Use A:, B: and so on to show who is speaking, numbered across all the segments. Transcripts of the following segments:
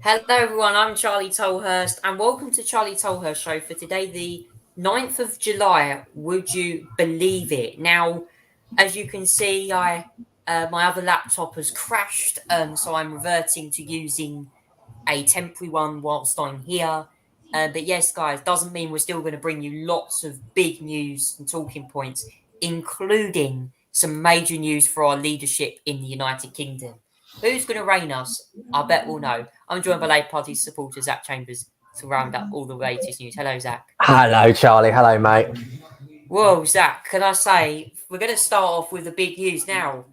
A: Hello, everyone. I'm Charlie Tolhurst, and welcome to Charlie Tolhurst Show for today, the 9th of July. Would you believe it? Now, as you can see, my other laptop has crashed, so I'm reverting to using a temporary one whilst I'm here. But yes, guys, doesn't mean we're still going to bring you lots of big news and talking points, including some major news for our leadership in the United Kingdom. Who's going to reign us? I bet we'll know. I'm joined by Labour Party supporter Zach Chambers to round up all the latest news. Hello, Zach.
B: Hello, Charlie. Hello, mate.
A: Whoa, Zach, can I say, we're going to start off with the big news now.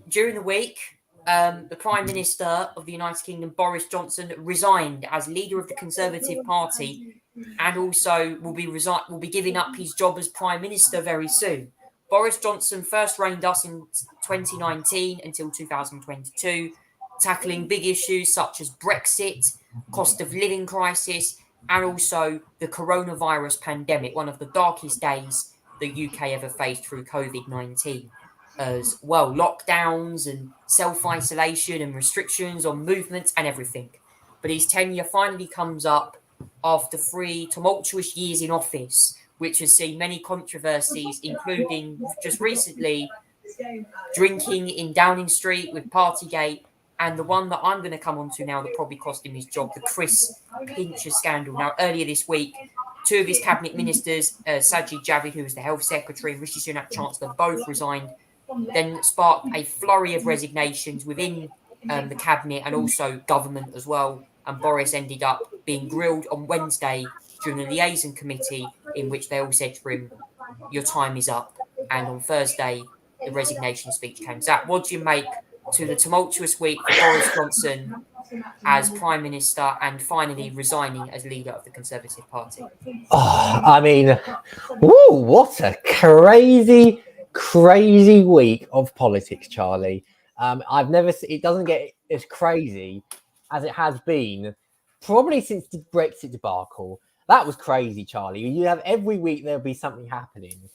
A: During the week, the Prime Minister of the United Kingdom, Boris Johnson, resigned as leader of the Conservative Party, and also will be giving up his job as Prime Minister very soon. Boris Johnson first reigned us in 2019 until 2022, tackling big issues such as Brexit, cost of living crisis, and also the coronavirus pandemic, one of the darkest days the UK ever faced through COVID-19. As well, lockdowns and self-isolation and restrictions on movements and everything. But his tenure finally comes up after 3 tumultuous years in office, which has seen many controversies, including just recently drinking in Downing Street with Partygate, and the one that I'm going to come on to now that probably cost him his job, the Chris Pincher scandal. Now, earlier this week, two of his cabinet ministers, Sajid Javid, who was the health secretary, and Rishi Sunak, Chancellor, both resigned, then sparked a flurry of resignations within the cabinet and also government as well. And Boris ended up being grilled on Wednesday during a liaison committee in which they all said to him, your time is up. And on Thursday, the resignation speech came. Zach, what do you make to the tumultuous week for Boris Johnson as Prime Minister and finally resigning as leader of the Conservative Party?
B: Oh, I mean, what a crazy week of politics, Charlie. I've never seen it. Doesn't get as crazy as it has been probably since the Brexit debacle. That was crazy, Charlie. You have every week there'll be something happening.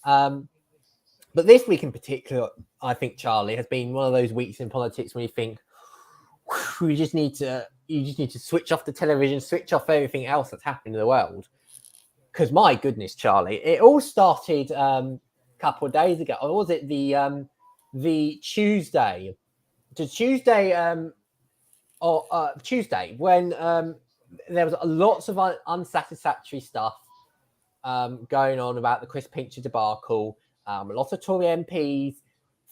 B: But this week in particular, I think, Charlie, has been one of those weeks in politics when you think you just need to switch off the television, switch off everything else that's happening in the world. Because my goodness, Charlie, it all started a couple of days ago. Or was it the Tuesday? Tuesday when there was lots of unsatisfactory stuff going on about the Chris Pincher debacle. A lot of Tory MPs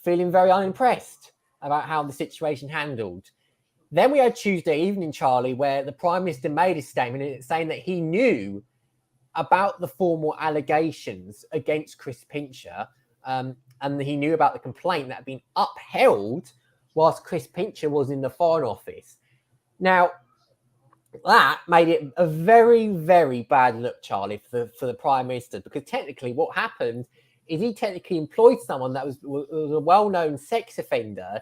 B: feeling very unimpressed about how the situation handled. Then we had Tuesday evening, Charlie, where the Prime Minister made a statement saying that he knew about the formal allegations against Chris Pincher, and he knew about the complaint that had been upheld whilst Chris Pincher was in the Foreign Office. Now, that made it a very bad look, Charlie, for the Prime Minister, because technically what happened is he technically employed someone that was a well-known sex offender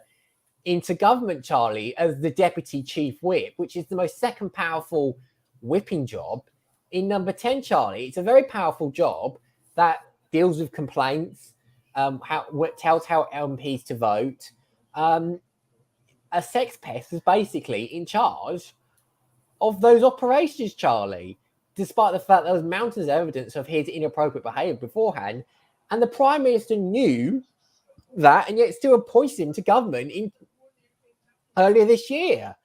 B: into government, Charlie, as the deputy chief whip, which is the most second powerful whipping job in number 10, Charlie. It's a very powerful job that deals with complaints, tells how MPs to vote. A sex pest is basically in charge of those operations, Charlie, despite the fact there was mountains of evidence of his inappropriate behaviour beforehand. And the Prime Minister knew that, and yet still appointed him to government earlier this year.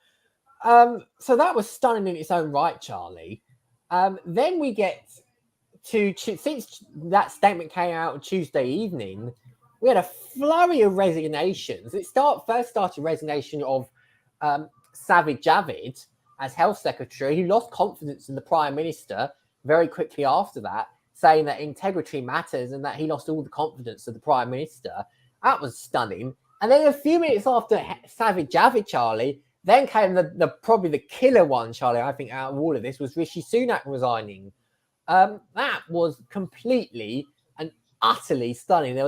B: So that was stunning in its own right, Charlie. Then we get to, since that statement came out on Tuesday evening, we had a flurry of resignations. First started resignation of Sajid Javid as Health Secretary, who lost confidence in the Prime Minister very quickly after that, saying that integrity matters and that he lost all the confidence of the Prime Minister. That was stunning. And then a few minutes after Sajid Javid, Charlie, then came probably the killer one, Charlie, I think, out of all of this, was Rishi Sunak resigning. That was completely and utterly stunning.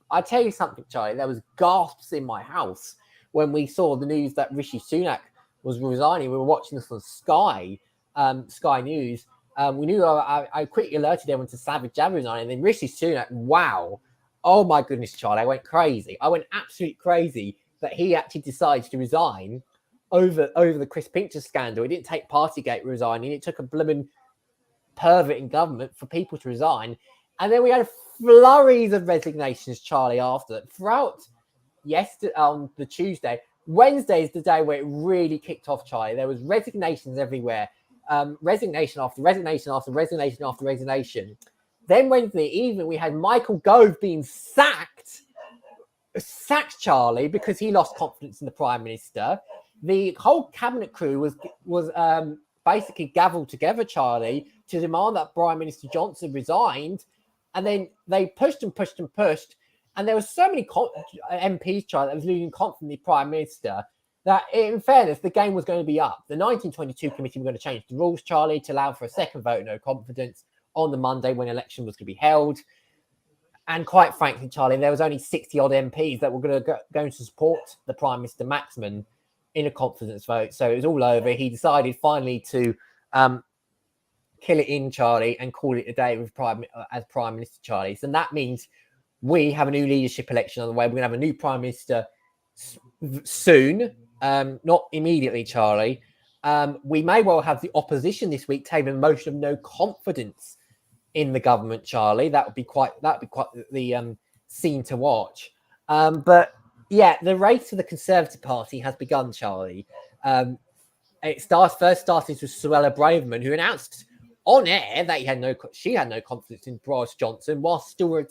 B: I tell you something, Charlie, there was gasps in my house when we saw the news that Rishi Sunak was resigning. We were watching this on Sky News. We knew I quickly alerted everyone to Sajid Javid resigning, and then Rishi Sunak, wow. Oh my goodness, Charlie, I went crazy. I went absolutely crazy that he actually decided to resign over the Chris Pincher scandal. It didn't take Partygate resigning. It took a blooming pervert in government for people to resign. And then we had flurries of resignations, Charlie, after that. Throughout yesterday, on the Tuesday, Wednesday is the day where it really kicked off, Charlie. There was resignations everywhere. Resignation after resignation after resignation after resignation. Then Wednesday evening, we had Michael Gove being sacked, Charlie, because he lost confidence in the Prime Minister. The whole cabinet crew was basically gaveled together, Charlie, to demand that Prime Minister Johnson resigned. And then they pushed and pushed and pushed. And there were so many MPs, Charlie, that was losing confidence in the Prime Minister that, in fairness, the game was going to be up. The 1922 committee were going to change the rules, Charlie, to allow for a second vote of no confidence on the Monday when election was going to be held. And quite frankly, Charlie, there was only 60-odd MPs that were going to support the Prime Minister Maxman in a confidence vote. So it was all over. He decided finally to kill it in, Charlie, and call it a day with as Prime Minister, Charlie. So that means we have a new leadership election on the way. We're going to have a new Prime Minister soon, not immediately, Charlie. We may well have the opposition this week table a motion of no confidence in the government, Charlie. That would be quite the scene to watch. But yeah, the race for the Conservative Party has begun, Charlie. It first started with Suella Braverman, who announced on air that she had no confidence in Boris Johnson, whilst still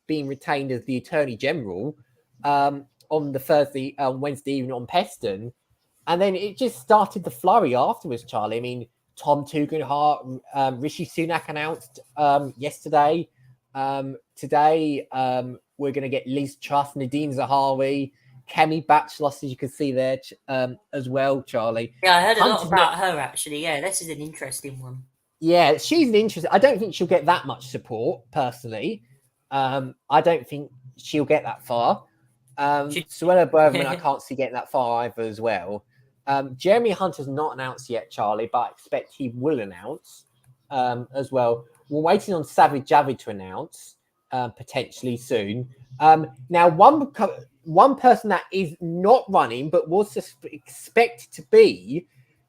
B: being retained as the Attorney General on the Wednesday evening on Peston. And then it just started the flurry afterwards, Charlie. I mean, Tom Tugendhat, Rishi Sunak announced yesterday. Today, we're going to get Liz Truss, Nadine Zahawi, Kemi Batchlos, as you can see there as well, Charlie.
A: Yeah, I heard a lot about her, actually. Yeah, this is an interesting one.
B: Yeah, she's an interesting... I don't think she'll get that much support, personally. I don't think she'll get that far. Suella Braverman, I can't see getting that far either as well. Jeremy Hunt has not announced yet, Charlie, but I expect he will announce as well. We're waiting on Sajid Javid to announce potentially soon. Now, one person that is not running but was expected to be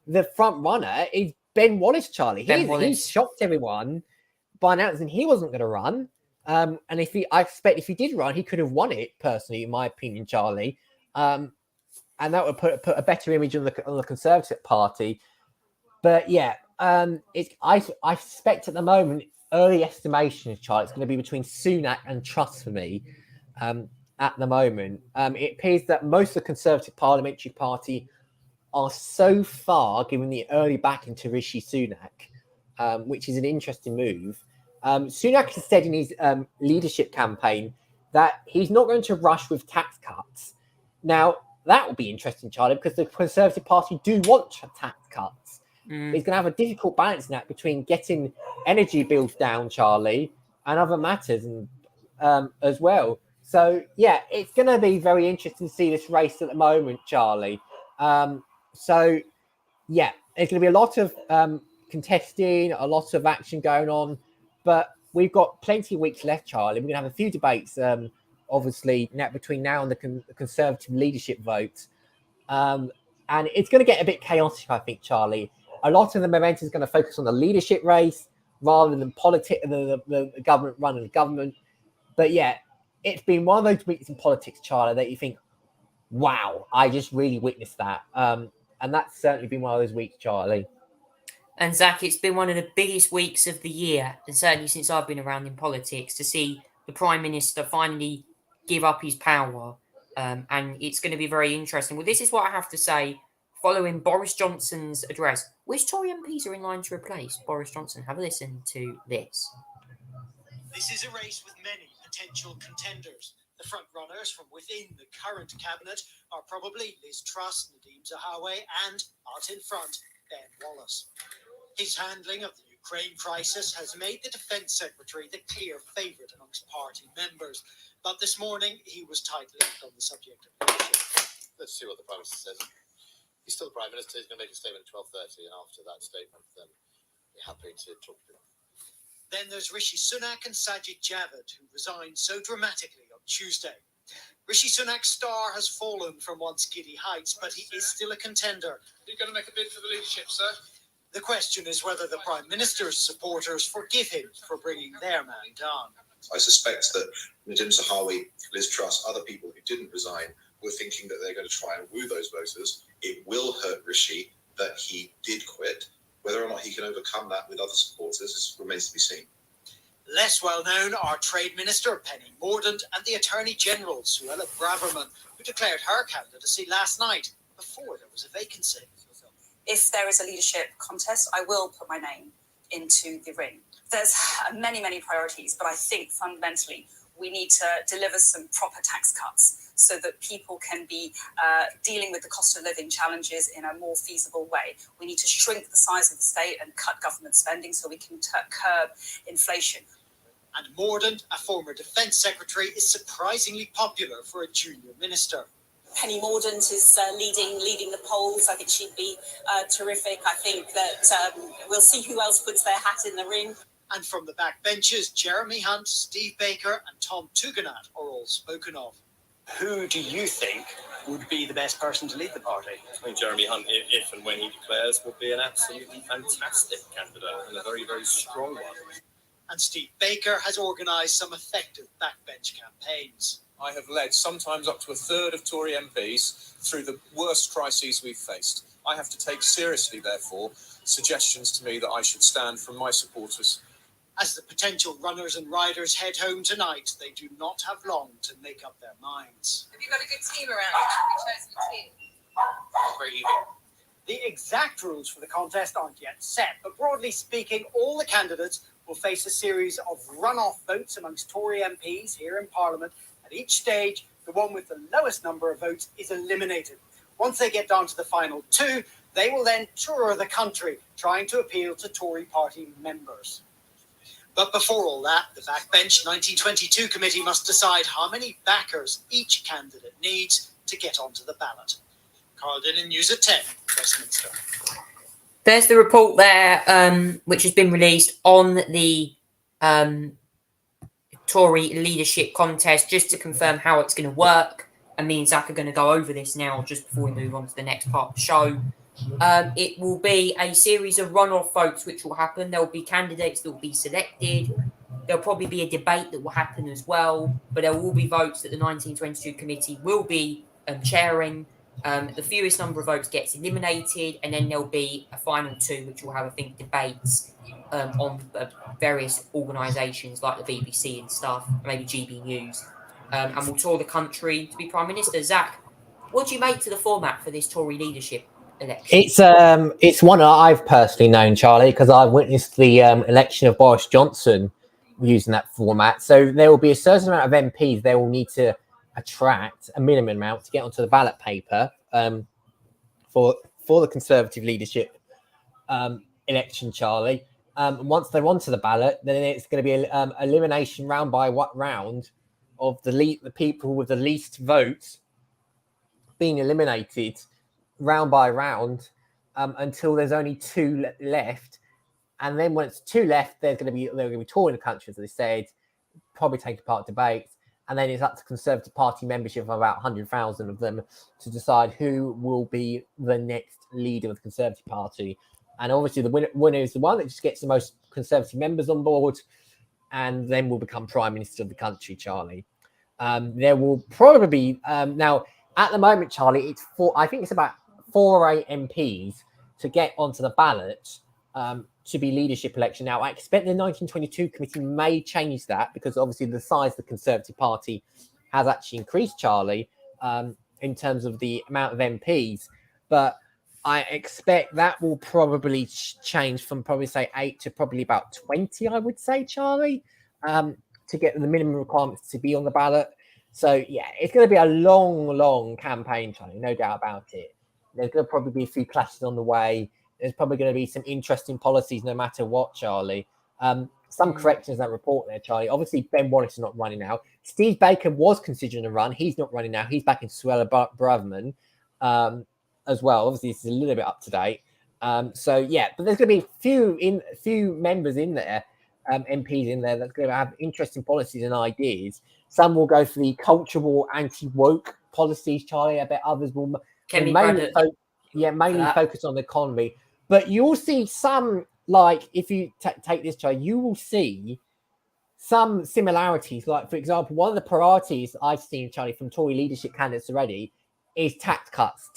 B: the front runner is Ben Wallace, Charlie. He shocked everyone by announcing he wasn't going to run. And I expect if he did run, he could have won it, personally, in my opinion, Charlie. And that would put a better image on the Conservative Party. But yeah, I suspect at the moment, early estimation, Charlie, it's going to be between Sunak and Truss for me at the moment. It appears that most of the Conservative Parliamentary Party are so far giving the early backing to Rishi Sunak, which is an interesting move. Sunak has said in his leadership campaign that he's not going to rush with tax cuts. Now, that will be interesting, Charlie, because the Conservative Party do want tax cuts. He's going to have a difficult balance in that between getting energy bills down, Charlie, and other matters as well. So, yeah, it's going to be very interesting to see this race at the moment, Charlie. So, yeah, there's going to be a lot of contesting, a lot of action going on, but we've got plenty of weeks left, Charlie. We're going to have a few debates, obviously, between now and the Conservative leadership vote. And it's going to get a bit chaotic, I think, Charlie. A lot of the momentum is going to focus on the leadership race rather than the government running the government. But yeah, it's been one of those weeks in politics, Charlie, that you think, wow, I just really witnessed that. And that's certainly been one of those weeks, Charlie.
A: And Zach, it's been one of the biggest weeks of the year, and certainly since I've been around in politics, to see the Prime Minister finally give up his power. And it's going to be very interesting. Well, this is what I have to say following Boris Johnson's address. Which Tory MPs are in line to replace Boris Johnson? Have a listen to this.
C: This is a race with many potential contenders. The front runners from within the current cabinet are probably Liz Truss, Nadine Zahawi, and out in front, Ben Wallace. His handling of the Ukraine crisis has made the Defence Secretary the clear favourite amongst party members. But this morning, he was tight-lipped on the subject of leadership.
D: Let's see what the Prime Minister says. He's still the Prime Minister. He's going to make a statement at 12:30, and after that statement, then we're happy to talk to him.
C: Then there's Rishi Sunak and Sajid Javid, who resigned so dramatically on Tuesday. Rishi Sunak's star has fallen from once giddy heights, but he is still a contender.
E: Are you going to make a bid for the leadership, sir?
C: The question is whether the Prime Minister's supporters forgive him for bringing their man down.
F: I suspect that Nadim Zahawi, Liz Truss, other people who didn't resign were thinking that they're going to try and woo those voters. It will hurt Rishi that he did quit. Whether or not he can overcome that with other supporters remains to be seen.
C: Less well known are Trade Minister Penny Mordaunt and the Attorney General Suella Braverman, who declared her candidacy last night before there was a vacancy.
G: If there is a leadership contest, I will put my name into the ring. There's many, many priorities, but I think fundamentally we need to deliver some proper tax cuts so that people can be dealing with the cost of living challenges in a more feasible way. We need to shrink the size of the state and cut government spending so we can curb inflation.
C: And Mordaunt, a former Defence Secretary, is surprisingly popular for a junior minister.
G: Penny Mordaunt is leading the polls. I think she'd be terrific. I think that we'll see who else puts their hat in the ring.
C: And from the backbenches, Jeremy Hunt, Steve Baker and Tom Tugendhat are all spoken of. Who do you think would be the best person to lead the party?
H: I think Jeremy Hunt, if and when he declares, will be an absolutely fantastic candidate and a very, very strong one.
C: And Steve Baker has organised some effective backbench campaigns.
E: I have led sometimes up to a third of Tory MPs through the worst crises we've faced. I have to take seriously, therefore, suggestions to me that I should stand from my supporters.
C: As the potential runners and riders head home tonight, they do not have long to make up their minds.
G: Have you got a good team around you? Have you chosen a team?
H: Great evening.
C: The exact rules for the contest aren't yet set, but broadly speaking, all the candidates will face a series of runoff votes amongst Tory MPs here in Parliament. At each stage, the one with the lowest number of votes is eliminated. Once they get down to the final two, they will then tour the country, trying to appeal to Tory party members. But before all that, the Backbench 1922 committee must decide how many backers each candidate needs to get onto the ballot. Carl Dinnan, News at 10, Westminster.
A: There's the report there, which has been released on the Tory leadership contest, just to confirm how it's going to work. And me and Zach are going to go over this now, just before we move on to the next part of the show. It will be a series of runoff votes which will happen. There will be candidates that will be selected. There'll probably be a debate that will happen as well. But there will be votes that the 1922 committee will be chairing. The fewest number of votes gets eliminated, and then there'll be a final two, which will have, I think, debates on various organisations like the BBC and stuff, maybe GB News, and we'll tour the country to be Prime Minister. Zach, what do you make to the format for this Tory leadership election?
B: It's one that I've personally known, Charlie, because I witnessed the election of Boris Johnson using that format. So there will be a certain amount of MPs they will need to attract, a minimum amount, to get onto the ballot paper for the Conservative leadership election, Charlie. Once they're onto the ballot, then it's going to be an elimination round by round of the people with the least votes being eliminated round by round until there's only two left. And then when it's two left, they're going to be touring the country, as they said, probably taking part in debates. And then it's up to Conservative Party membership of about 100,000 of them to decide who will be the next leader of the Conservative Party. And obviously the winner is the one that just gets the most Conservative members on board and then will become Prime Minister of the country, Charlie. There will probably be... now, at the moment, Charlie, I think it's about 4 or 8 MPs to get onto the ballot to be leadership election. Now, I expect the 1922 committee may change that because obviously the size of the Conservative Party has actually increased, Charlie, in terms of the amount of MPs. But I expect that will probably change from probably, say, 8 to probably about 20, I would say, Charlie, to get the minimum requirements to be on the ballot. So, yeah, it's going to be a long, long campaign, Charlie, no doubt about it. There's going to probably be a few clashes on the way. There's probably going to be some interesting policies no matter what, Charlie. Some corrections in that report there, Charlie. Obviously, Ben Wallace is not running now. Steve Baker was considering a run. He's not running now. He's back in Suella Braverman as well. Obviously, this is a little bit up to date. So, yeah, but there's going to be few members in there MPs in there that's going to have interesting policies and ideas. Some will go for the culture war, anti-woke policies, Charlie. I bet others will
A: Kemi
B: mainly,
A: Braddock,
B: mainly focus on the economy. But you'll see some, like, if you take this, Charlie, you will see some similarities. Like, for example, one of the priorities I've seen, Charlie, from Tory leadership candidates already is tax cuts.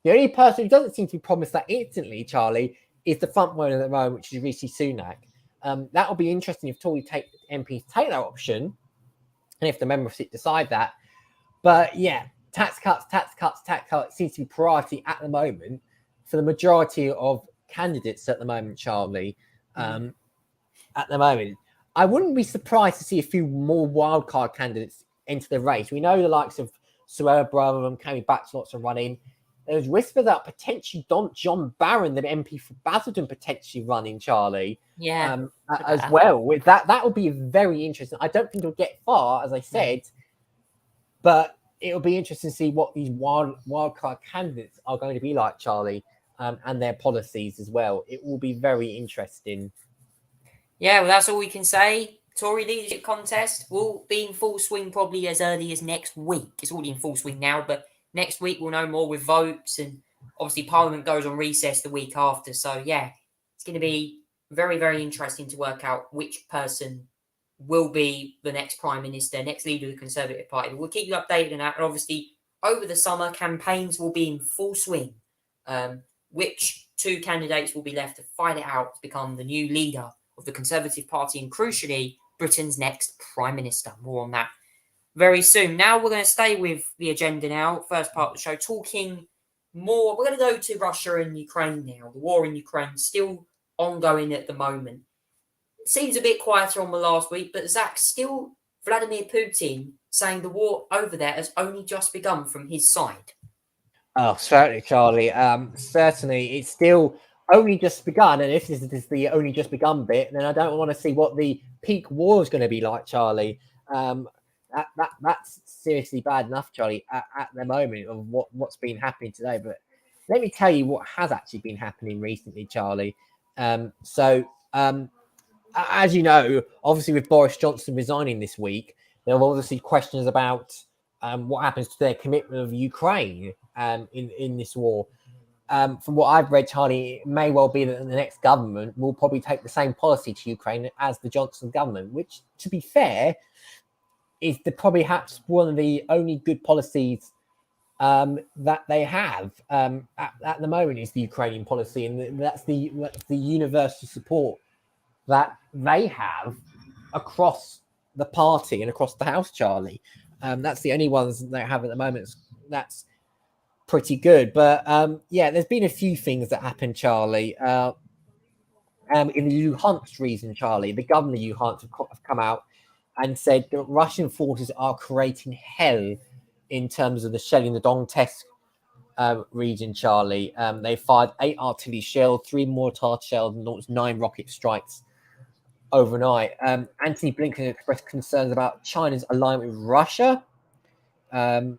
B: The only person who doesn't seem to be promised that instantly, Charlie, is the front runner at the moment, which is Rishi Sunak. That will be interesting if Tory MPs take that option, and if the membership decide that. But yeah, tax cuts seems to be priority at the moment for the majority of candidates at the moment, Charlie. At the moment, I wouldn't be surprised to see a few more wildcard candidates enter the race. We know the likes of Suella Braverman and Kemi Braddock are running. There's whisper that potentially John Barron, the MP for Basildon, potentially running, Charlie. As well. With that will be very interesting. I don't think it'll get far, as I said, but it'll be interesting to see what these wildcard candidates are going to be like, Charlie, and their policies as well. It will be very interesting.
A: Yeah, well, that's all we can say. Tory leadership contest will be in full swing probably as early as next week. It's already in full swing now, but next week we'll know more with votes, and obviously Parliament goes on recess the week after. So yeah, it's going to be very, very interesting to work out which person will be the next Prime Minister, next leader of the Conservative Party. But we'll keep you updated on that. And obviously over the summer, campaigns will be in full swing. Which two candidates will be left to fight it out to become the new leader of the Conservative Party and, crucially, Britain's next Prime Minister. More on that very soon. Now we're going to stay with the agenda now. First part of the show, talking more. We're going to go to Russia and Ukraine now. The war in Ukraine still ongoing at the moment. It seems a bit quieter on the last week, but Zach, still Vladimir Putin saying the war over there has only just begun from his side.
B: Oh, certainly, Charlie. Certainly, it's still only just begun, and if this is the only just begun bit, then I don't want to see what the peak war is going to be like, Charlie. That's seriously bad enough, Charlie, at the moment of what's been happening today. But let me tell you what has actually been happening recently, Charlie. As you know, obviously with Boris Johnson resigning this week, there are obviously questions about what happens to their commitment of Ukraine in this war. From what I've read, Charlie, it may well be that the next government will probably take the same policy to Ukraine as the Johnson government, which, to be fair, is probably perhaps one of the only good policies that they have at the moment is the Ukrainian policy, and that's the universal support that they have across the party and across the house, Charlie. That's the only ones they have at the moment. That's pretty good. But yeah, there's been a few things that happened, Charlie. In the Luhansk region, Charlie, the governor of Luhansk have come out and said that Russian forces are creating hell in terms of the shelling the Donetsk region, Charlie. They fired 8 artillery shells, 3 mortar shells, and launched 9 rocket strikes overnight. Anthony Blinken expressed concerns about China's alignment with Russia. Blinken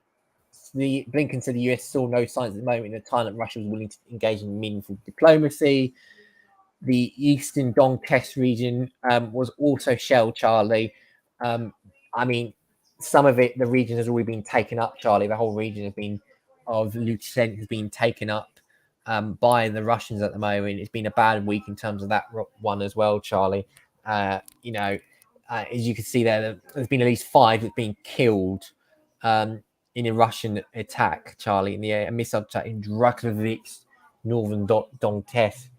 B: said the US saw no signs at the moment in the time that Russia was willing to engage in meaningful diplomacy. The eastern Donetsk region was also shelled, Charlie. I mean, some of it, the region has already been taken up, Charlie. The whole region of Luhansk has been taken up by the Russians at the moment. It's been a bad week in terms of that one as well, Charlie. As you can see there's been at least 5 that's been killed in a Russian attack, Charlie, in the air, a missile attack in Drakovich, northern Donetsk,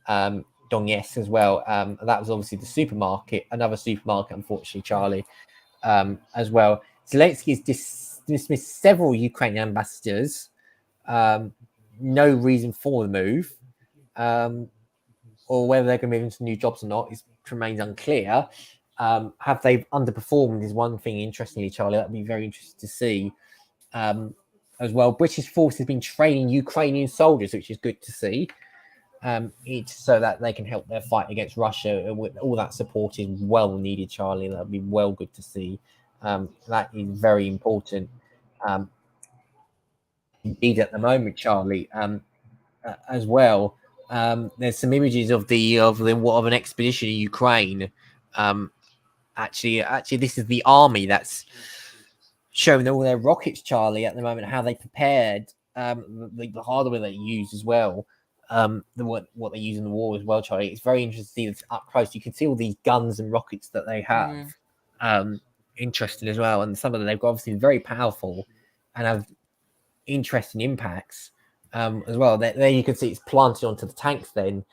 B: Donetsk as well. That was obviously the supermarket, another supermarket, unfortunately, Charlie, as well. Zelensky has dismissed several Ukrainian ambassadors. No reason for the move, or whether they're going to move into new jobs or not remains unclear. Have they underperformed is one thing, interestingly, Charlie. That'd be very interesting to see. As well, British forces have been training Ukrainian soldiers, which is good to see. It's so that they can help their fight against Russia. All that support is well needed, Charlie. That'd be well good to see. That is very important. Indeed, at the moment, Charlie, as well. There's some images of an expedition in Ukraine. Actually, this is the army that's showing all their rockets, Charlie, at the moment, how they prepared, the hardware they use as well, what they use in the war as well, Charlie. It's very interesting to see this up close. You can see all these guns and rockets that they have. Interesting as well, and some of them they've got obviously very powerful and have interesting impacts as well. There you can see it's planted onto the tanks then.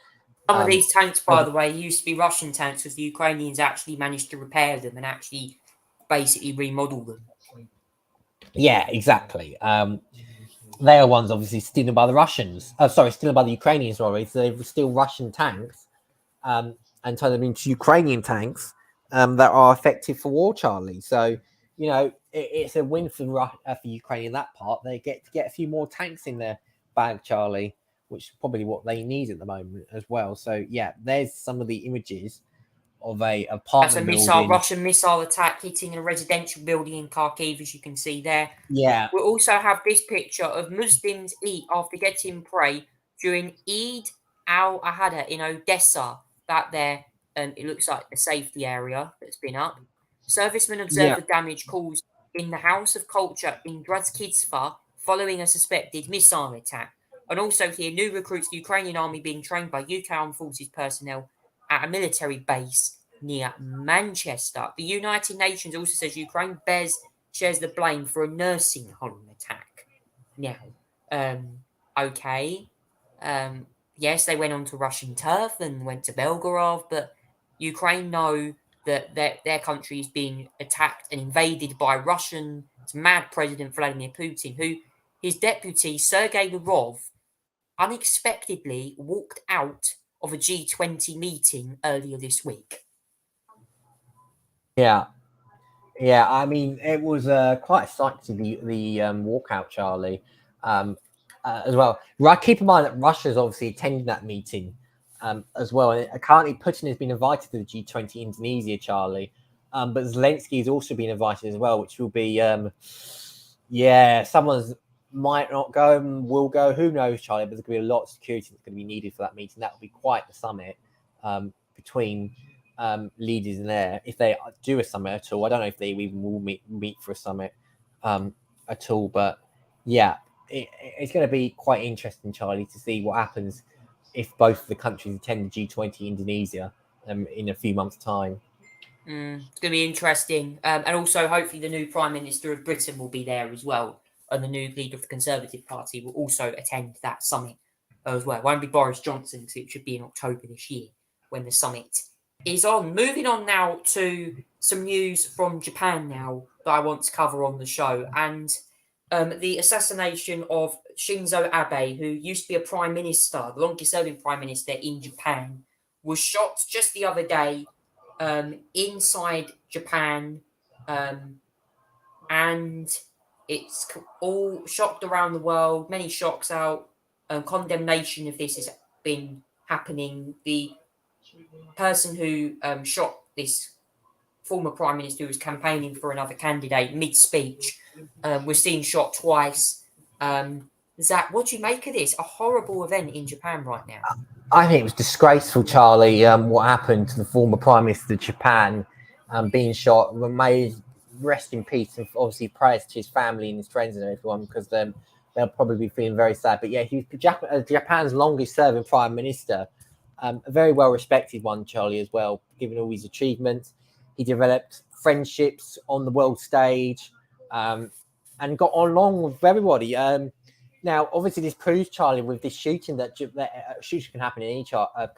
A: Some of these tanks, by the way, used to be Russian tanks because the Ukrainians actually managed to repair them and actually basically remodel them.
B: Yeah, exactly. They are ones obviously stolen by the Russians. Stolen by the Ukrainians, sorry. So they're still Russian tanks and turn them into Ukrainian tanks that are effective for war, Charlie. So, you know, it's a win for Ukraine in that part. They get to get a few more tanks in their bag, Charlie, which is probably what they need at the moment as well. So, yeah, there's some of the images of a apartment building.
A: Russian missile attack hitting a residential building in Kharkiv, as you can see there.
B: Yeah.
A: We'll also have this picture of Muslims eat after getting prey during Eid al-Adha in Odessa. That there, it looks like a safety area that's been up. Servicemen observed the damage caused in the House of Culture in Drazkitstva following a suspected missile attack. And also here, new recruits the Ukrainian army being trained by UK Armed Forces personnel at a military base near Manchester. The United Nations also says Ukraine shares the blame for a nursing home attack. Now, okay. Yes, they went onto Russian turf and went to Belgorod, but Ukraine know that their country is being attacked and invaded by Russian mad President Vladimir Putin, who his deputy, Sergei Lavrov, unexpectedly walked out of a G20 meeting earlier this week.
B: Yeah. I mean, it was quite a sight to the walkout, Charlie, as well. Right, keep in mind that Russia's obviously attending that meeting as well. And currently, Putin has been invited to the G20 Indonesia, Charlie, but Zelensky has also been invited as well, which will be, someone's might not go and will go. Who knows, Charlie? But there's going to be a lot of security that's going to be needed for that meeting. That will be quite the summit between leaders in there, if they do a summit at all. I don't know if they even will meet for a summit at all, but yeah, it's going to be quite interesting, Charlie, to see what happens if both of the countries attend the G20 Indonesia in a few months' time.
A: It's going to be interesting, and also hopefully the new Prime Minister of Britain will be there as well, and the new leader of the Conservative Party will also attend that summit as well. It won't be Boris Johnson, because it should be in October this year when the summit is on. Moving on now to some news from Japan now that I want to cover on the show, and the assassination of Shinzo Abe, who used to be a prime minister, the longest serving prime minister in Japan, was shot just the other day inside Japan, and it's all shocked around the world, many shocks out, condemnation of this has been happening. The person who shot this former prime minister who was campaigning for another candidate mid-speech was seen shot twice. Zach, what do you make of this? A horrible event in Japan right now.
B: I think it was disgraceful, Charlie, what happened to the former prime minister of Japan being shot. May rest in peace, and obviously prayers to his family and his friends and everyone, because they'll probably be feeling very sad. But yeah, he was Japan's longest serving prime minister. A very well respected one, Charlie, as well, given all his achievements. He developed friendships on the world stage and got along with everybody. Now, obviously, this proves, Charlie, with this shooting that shooting can happen in any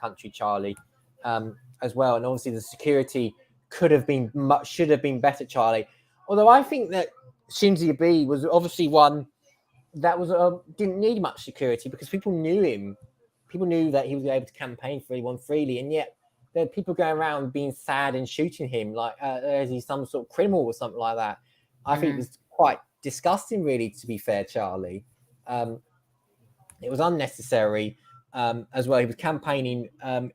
B: country, Charlie, as well. And obviously, the security should have been better, Charlie. Although I think that Shinzo Abe was obviously one that didn't need much security, because people knew him. People knew that he was able to campaign for anyone freely, and yet there are people going around being sad and shooting him like as he's some sort of criminal or something like that. I think it was quite disgusting, really, to be fair, Charlie. It was unnecessary as well. He was campaigning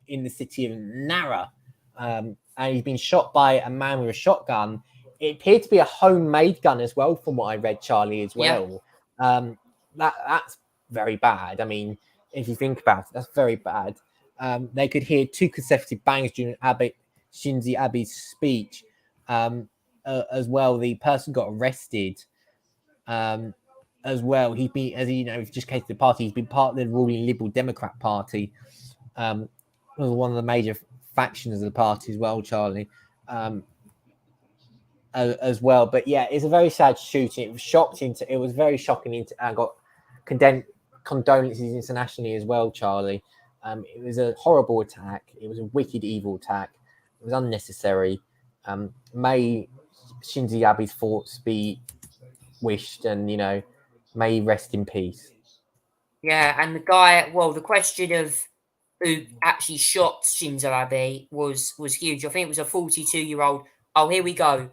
B: in the city of Nara, and he's been shot by a man with a shotgun. It appeared to be a homemade gun as well, from what I read, Charlie, as well. Yeah. That's very bad. I mean, If you think about it, that's very bad. They could hear 2 consecutive bangs during Shinzo Abe's speech. As well, the person got arrested. As well, he's been, as you know, just came to the party. He's been part of the ruling Liberal Democrat Party, one of the major factions of the party as well, Charlie. As well, but yeah, it's a very sad shooting. It was very shocking. And got condolences internationally as well, Charlie. It was a horrible attack. It was a wicked, evil attack. It was unnecessary. May Shinzo Abe's thoughts be wished, and may he rest in peace.
A: Yeah, and the question of who actually shot Shinzo Abe was huge. I think it was a 42-year-old. Oh, here we go.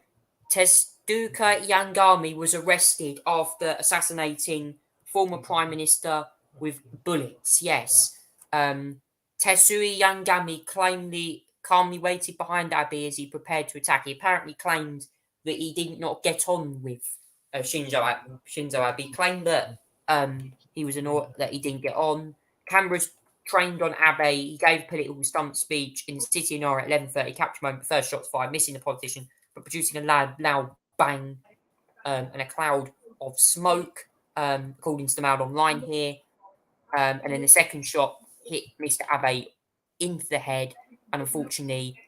A: Tetsuya Yangami was arrested after assassinating former Prime Minister with bullets. Yes. Tetsuya Yangami calmly waited behind Abe as he prepared to attack. He apparently claimed that he did not get on with Shinzo Abe. He claimed that he was annoyed that he didn't get on. Cameras trained on Abe. He gave a political stump speech in the city of Nara at 11:30. Capture moment, first shots fired, missing the politician, but producing a loud bang and a cloud of smoke, according to the Mail Online here. And then the second shot hit Mr. Abe into the head, and unfortunately,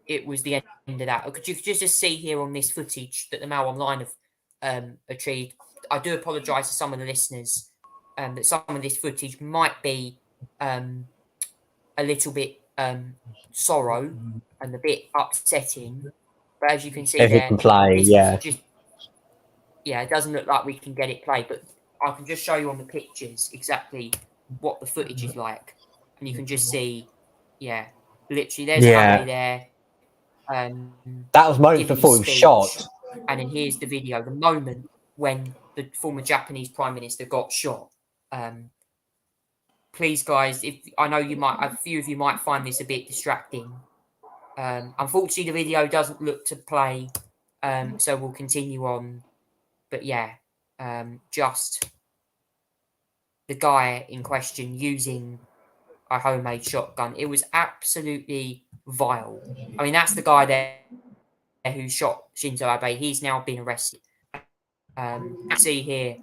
A: it was the end of that. You could just see here on this footage that the Mail Online have achieved. I do apologise to some of the listeners that some of this footage might be a little bit sorrow and a bit upsetting. But as you can see there, it doesn't look like we can get it played, but I can just show you on the pictures exactly what the footage is like. And you can just see, literally there's Abe there.
B: That was moments before he was shot.
A: And then here's the video, the moment when the former Japanese Prime Minister got shot. Please, guys, if I know a few of you might find this a bit distracting. Unfortunately, the video doesn't look to play, so we'll continue on. But just the guy in question using a homemade shotgun. It was absolutely vile. I mean, that's the guy there who shot Shinzo Abe. He's now been arrested. See here,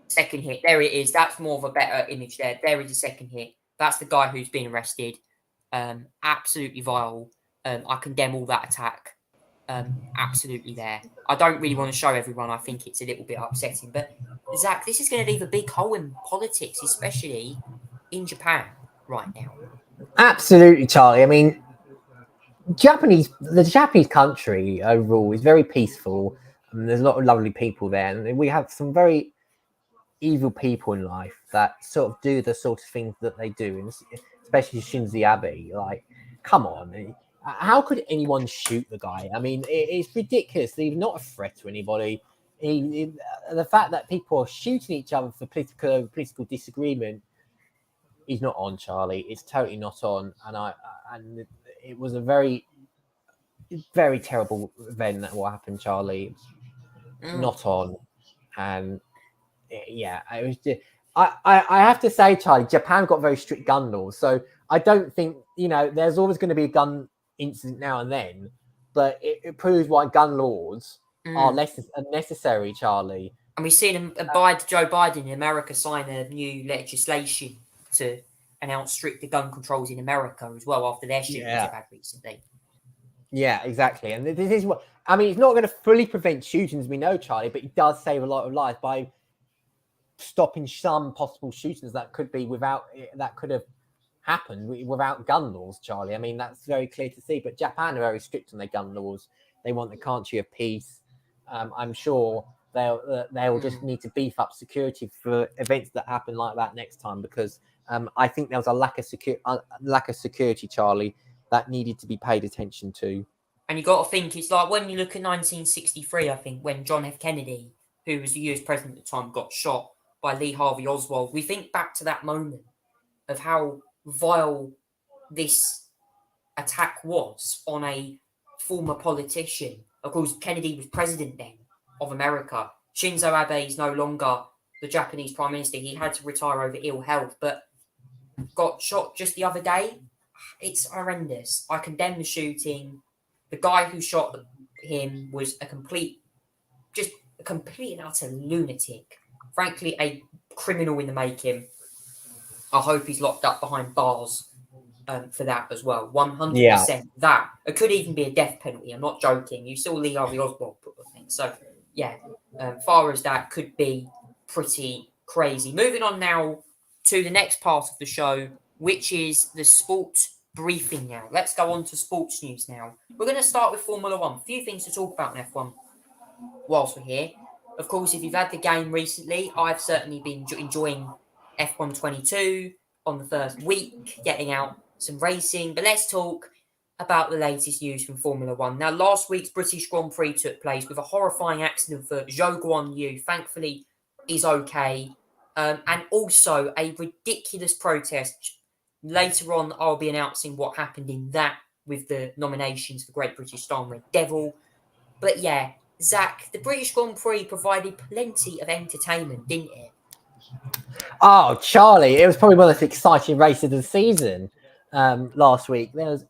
A: second hit. There it is. That's more of a better image there. There is a second hit. That's the guy who's been arrested. Absolutely vile. I condemn all that attack. Absolutely there. I don't really want to show everyone. I think it's a little bit upsetting. But, Zach, this is going to leave a big hole in politics, especially in Japan right now.
B: Absolutely, Charlie. I mean, the Japanese country overall is very peaceful. There's a lot of lovely people there. And we have some very evil people in life that sort of do the sort of things that they do, and especially Shinzo Abe. Like, come on. How could anyone shoot the guy? I mean, it's ridiculous. He's not a threat to anybody. The fact that people are shooting each other for political disagreement is not on, Charlie. It's totally not on. And it was a very, very terrible event that will happen, Charlie. Not on. And it was just, I have to say, Charlie, Japan got very strict gun laws. So I don't think, there's always going to be a gun incident now and then, but it proves why gun laws are less necessary, Charlie.
A: And we've seen Joe Biden in America sign a new legislation to announce stricter gun controls in America as well after their shootings they've had recently.
B: Yeah, exactly. And this is what I mean. It's not going to fully prevent shootings, we know, Charlie, but it does save a lot of lives by stopping some possible shootings that could have happened without gun laws, Charlie. I mean, that's very clear to see. But Japan are very strict on their gun laws. They want the country of peace. I'm sure they'll just need to beef up security for events that happen like that next time, because I think there was a lack of security, Charlie, that needed to be paid attention to.
A: And you got to think, it's like when you look at 1963, I think, when John F. Kennedy, who was the US president at the time, got shot by Lee Harvey Oswald. We think back to that moment of how vile this attack was on a former politician. Of course, Kennedy was president then of America. Shinzo Abe is no longer the Japanese Prime Minister. He had to retire over ill health, but got shot just the other day. It's horrendous. I condemn the shooting. The guy who shot him was a complete and utter lunatic. Frankly, a criminal in the making. I hope he's locked up behind bars for that as well. 100%. That. It could even be a death penalty. I'm not joking. You saw Lee Harvey Oswald put the thing. So, yeah, far as that could be pretty crazy. Moving on now to the next part of the show, which is the sports briefing now. Let's go on to sports news now. We're going to start with Formula One. A few things to talk about in F1 whilst we're here. Of course, if you've had the game recently, I've certainly been enjoying F1 22 on the first week, getting out some racing. But let's talk about the latest news from Formula One. Now, last week's British Grand Prix took place with a horrifying accident for Zhou Guanyu. Thankfully, he's okay. And also a ridiculous protest. Later on, I'll be announcing what happened in that with the nominations for Great British Star and Red Devil. But yeah, Zach, the British Grand Prix provided plenty of entertainment, didn't it?
B: Oh, Charlie, it was probably one of the most exciting races of the season last week. There was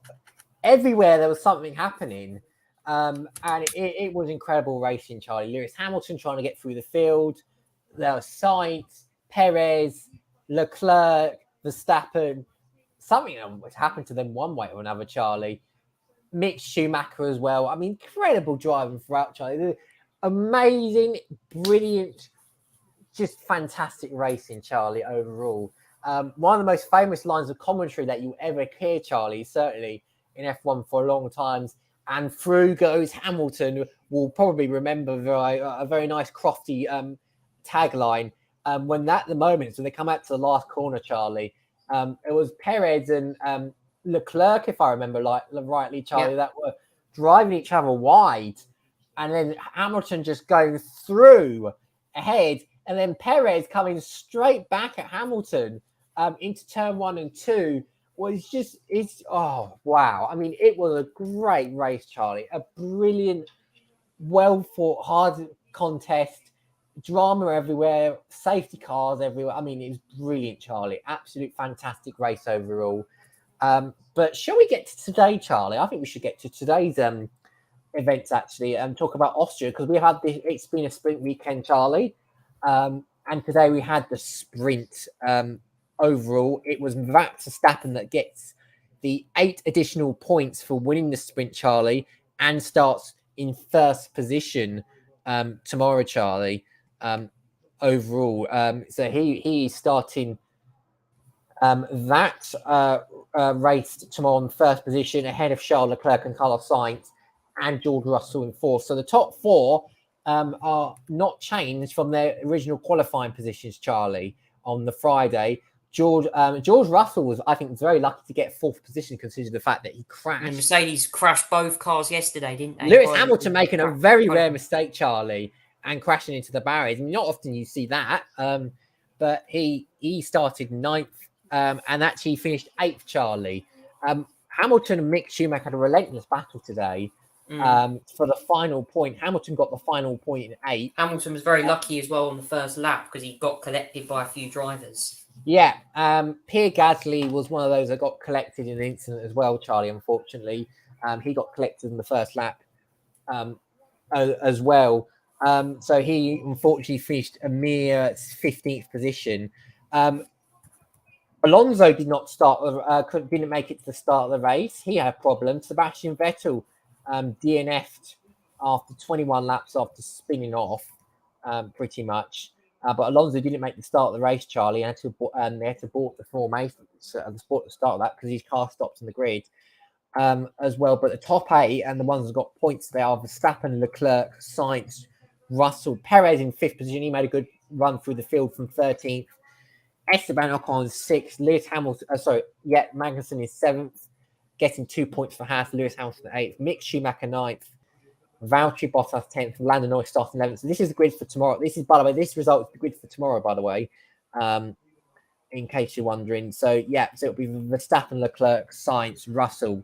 B: everywhere there was something happening. And it was incredible racing, Charlie. Lewis Hamilton trying to get through the field. There was Sainz, Perez, Leclerc, Verstappen. Something was happened to them one way or another, Charlie. Mick Schumacher as well. I mean, incredible driving throughout, Charlie. Amazing, brilliant, just fantastic racing, Charlie, overall. One of the most famous lines of commentary that you ever hear, Charlie, certainly in F1 for a long time. And through goes Hamilton. Will probably remember a very nice crofty tagline. When the moments when they come out to the last corner, Charlie, it was Perez and Leclerc, if I remember rightly, Charlie, that were driving each other wide, and then Hamilton just going through ahead, and then Perez coming straight back at Hamilton into turn 1 and 2 was oh wow. I mean, it was a great race, Charlie. A brilliant, well fought, hard contest. Drama everywhere, safety cars everywhere. I mean, it was brilliant, Charlie. Absolute fantastic race overall. But shall we get to today, Charlie? I think we should get to today's events actually and talk about Austria, because it's been a sprint weekend, Charlie. And today we had the sprint. Overall, it was Max Verstappen that gets the 8 additional points for winning the sprint, Charlie, and starts in first position tomorrow, Charlie. Overall, so he's starting that race tomorrow in first position ahead of Charles Leclerc and Carlos Sainz and George Russell in fourth. So the top 4 are not changed from their original qualifying positions, Charlie, on the Friday. George Russell was, I think, very lucky to get fourth position, considering the fact that he crashed.
A: And Mercedes crashed both cars yesterday, didn't they?
B: Lewis Hamilton making a very rare mistake, Charlie, and crashing into the barriers. I mean, not often you see that, but he started 9th and actually finished 8th, Charlie. Hamilton and Mick Schumacher had a relentless battle today for the final point. Hamilton got the final point in 8th.
A: Hamilton was very lucky as well on the first lap because he got collected by a few drivers.
B: Yeah, Pierre Gasly was one of those that got collected in the incident as well, Charlie, unfortunately. He got collected in the first lap as well. So he unfortunately finished a mere 15th position. Alonso did not didn't make it to the start of the race. He had a problem. Sebastian Vettel DNF'd after 21 laps after spinning off, pretty much. But Alonso didn't make the start of the race, Charlie. They had to abort the formation at the start of that because his car stopped in the grid as well. But the top 8 and the ones that got points there are Verstappen, Leclerc, Sainz, Russell, Perez in 5th position. He made a good run through the field from 13th. Esteban Ocon 6th. Lewis Hamilton, Magnussen is 7th, getting 2 points for Haas. Lewis Hamilton 8th. Mick Schumacher 9th. Valtteri Bottas 10th, Lando Norris starting 11th. So this is the grid for tomorrow. This result is the grid for tomorrow, by the way, in case you're wondering. So it'll be Verstappen, Leclerc, Sainz, Russell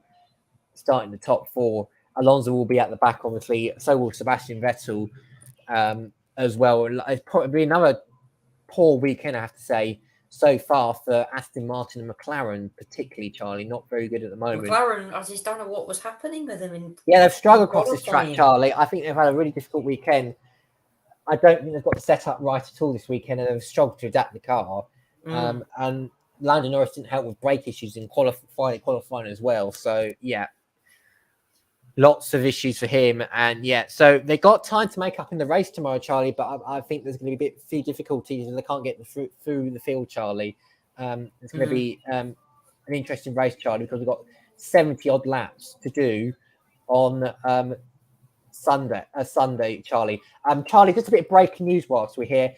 B: starting the top 4. Alonso will be at the back, obviously. So will Sebastian Vettel as well. It's probably another poor weekend, I have to say, so far for Aston Martin and McLaren, particularly, Charlie. Not very good at the moment.
A: McLaren, I just don't know what was happening with them.
B: Yeah, they've struggled across this track,
A: qualifying.
B: Charlie. I think they've had a really difficult weekend. I don't think they've got the setup right at all this weekend, and they've struggled to adapt the car. And Lando Norris didn't help with brake issues in qualifying as well. So, yeah, lots of issues for him. And, yeah, so they got time to make up in the race tomorrow, Charlie, but I think there's going to be a few difficulties and they can't get through the field, Charlie. It's going to be an interesting race, Charlie, because we've got 70-odd laps to do on Sunday, Charlie. Charlie, just a bit of breaking news whilst we're here.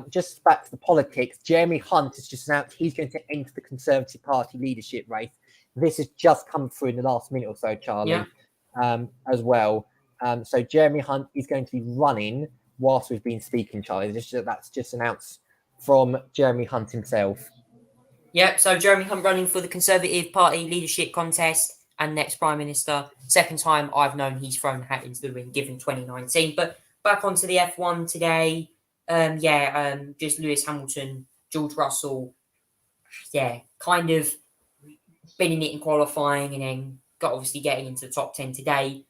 B: Just back to the politics. Jeremy Hunt has just announced he's going to enter the Conservative Party leadership race. This has just come through in the last minute or so, Charlie, as well. So Jeremy Hunt is going to be running whilst we've been speaking, Charlie. That's just announced from Jeremy Hunt himself.
A: Yep, so Jeremy Hunt running for the Conservative Party leadership contest and next Prime Minister. Second time I've known he's thrown a hat into the ring, given 2019. But back onto the F1 today. Just Lewis Hamilton, George Russell. Yeah, kind of binning it in qualifying and then obviously getting into the top 10 today.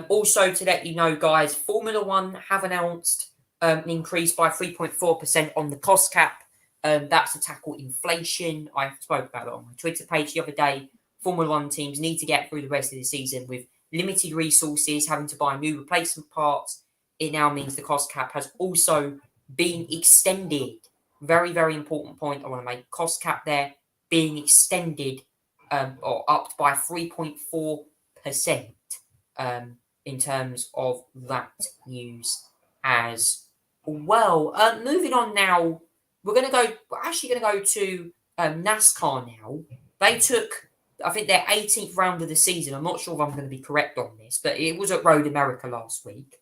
A: Also, to let you know, guys, Formula One have announced an increase by 3.4% on the cost cap. That's to tackle inflation. I spoke about it on my Twitter page the other day. Formula One teams need to get through the rest of the season with limited resources, having to buy new replacement parts. It now means the cost cap has also been extended. Very, very important point I want to make. Cost cap there being extended or upped by 3.4% in terms of that news as well. Moving on now, we're actually going to go to NASCAR now. They took, I think, their 18th round of the season. I'm not sure if I'm going to be correct on this, but it was at Road America last week.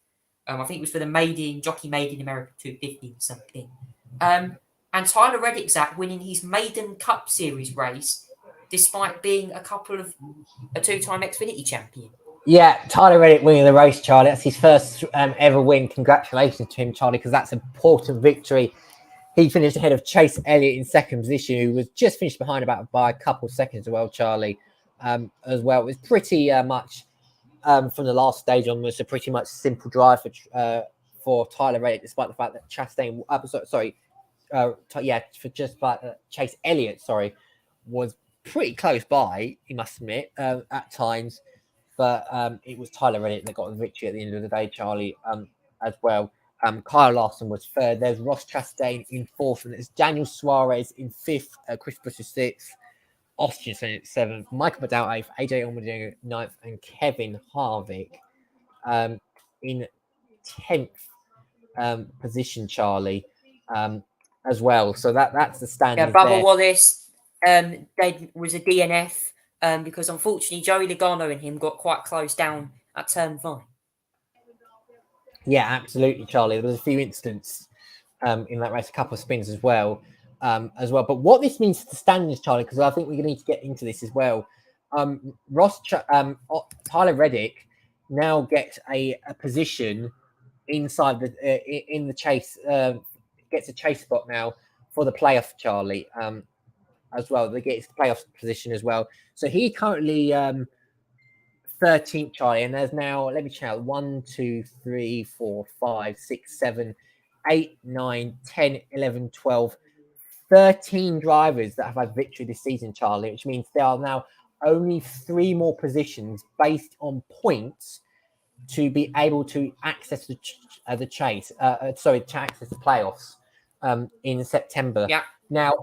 A: I think it was for the Jockey Made in America 250 or something. And Tyler Reddick's winning his maiden Cup Series race, despite being a two-time Xfinity champion.
B: Yeah, Tyler Reddick winning the race, Charlie. That's his first ever win. Congratulations to him, Charlie, because that's an important victory. He finished ahead of Chase Elliott in second position, who was just finished behind by a couple of seconds as well, Charlie, as well. It was pretty much from the last stage onwards, a pretty much simple drive for Tyler Reddick, despite the fact that Chase Elliott, was pretty close by, you must admit, at times. But it was Tyler Reddick that got the victory at the end of the day, Charlie, as well. Kyle Larson was third. There's Ross Chastain in fourth, and there's Daniel Suarez in fifth, Chris Buescher sixth, Austin Cindric seventh, Michael Badal eighth, AJ Allmendinger ninth, and Kevin Harvick in 10th position, Charlie, as well. So that's the standings.
A: Yeah, Bubba Wallace was a DNF because unfortunately Joey Logano and him got quite close down at turn 5.
B: Yeah, absolutely, Charlie. There was a few incidents in that race, a couple of spins as well. But what this means to the standings, Charlie, because I think we're going to need to get into this as well. Tyler Reddick now gets a position inside in the chase, gets a chase spot now for the playoff, Charlie, as well. They get his playoff position as well. So he currently 13th, Charlie, and there's now, let me check, 1, 2, 3, 4, 5, 6, 7, 8, 9, 10, 11, 12, 13 drivers that have had victory this season, Charlie, which means there are now only 3 more positions based on points to be able to access the chase, to access the playoffs in September.
A: Yeah.
B: Now,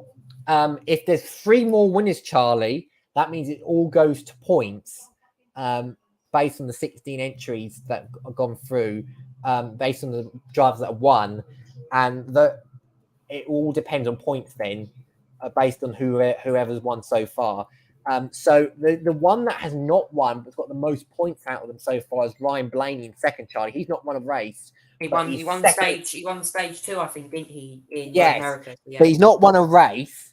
B: if there's 3 more winners, Charlie, that means it all goes to points based on the 16 entries that have gone through, based on the drivers that have won, and it all depends on points then, based on whoever's won so far. So the one that has not won but's got the most points out of them so far is Ryan Blaney in second, Charlie. He's not won a race.
A: He won stage 2, I think, didn't he? In America. Yeah.
B: But he's not won a race.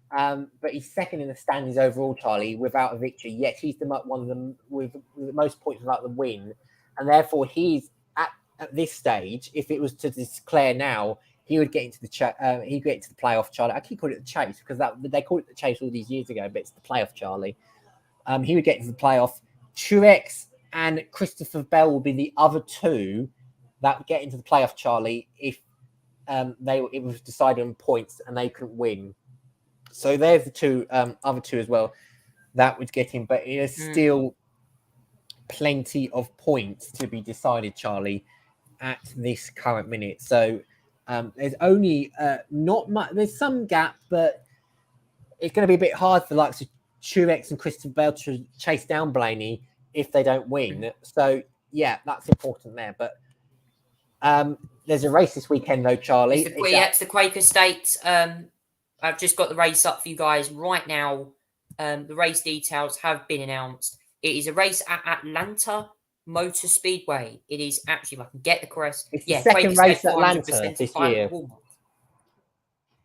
B: But he's second in the standings overall, Charlie, without a victory. Yet he's one of them with the most points without the win, and therefore he's at this stage. If it was to declare now, he would get into the he'd get into the playoff, Charlie. I keep calling it the chase because they called it the chase all these years ago, but it's the playoff, Charlie. He would get into the playoff. Truex and Christopher Bell will be the other two that would get into the playoff, Charlie, if it was decided on points and they couldn't win. So there's the two other two as well that would get in, but there's still plenty of points to be decided, Charlie, at this current minute. So there's only not much. There's some gap, but it's going to be a bit hard for the likes of Truex and Christopher Bell to chase down Blaney if they don't win. So yeah, that's important there. But there's a race this weekend though, Charlie.
A: It's the Quaker State. I've just got the race up for you guys right now. The race details have been announced. It is a race at Atlanta Motor Speedway. It is actually, if I can get the correct.
B: It's the second race at Atlanta this year.
A: Walmart.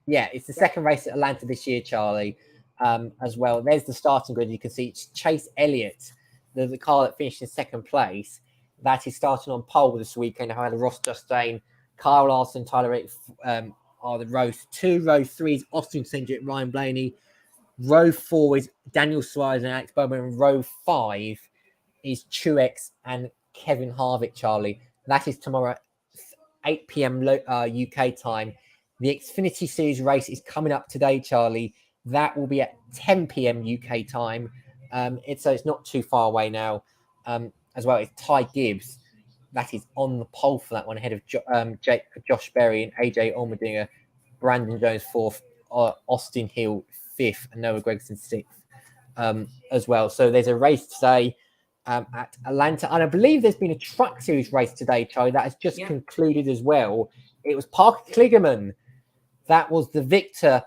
B: Yeah, it's the second race at Atlanta this year, Charlie, as well. There's the starting grid. You can see it's Chase Elliott, the car that finished in second place. That is starting on pole this weekend. However, Ross Chastain, Kyle Larson, Tyler Reddick are the row 2. Row 3 is Austin Cindric, Ryan Blaney. Row 4 is Daniel Suarez and Alex Bowman. And row 5 is Truex and Kevin Harvick, Charlie. That is tomorrow at 8 p.m. UK time. The Xfinity Series race is coming up today, Charlie. That will be at 10 p.m. UK time. So it's not too far away now. As well, it's Ty Gibbs that is on the pole for that one, ahead of Josh Berry and AJ Allmendinger, Brandon Jones 4th, Austin Hill 5th, and Noah Gragson 6th as well. So there's a race today at Atlanta, and I believe there's been a Truck Series race today, Charlie, that has just concluded as well. It was Parker Kligerman that was the victor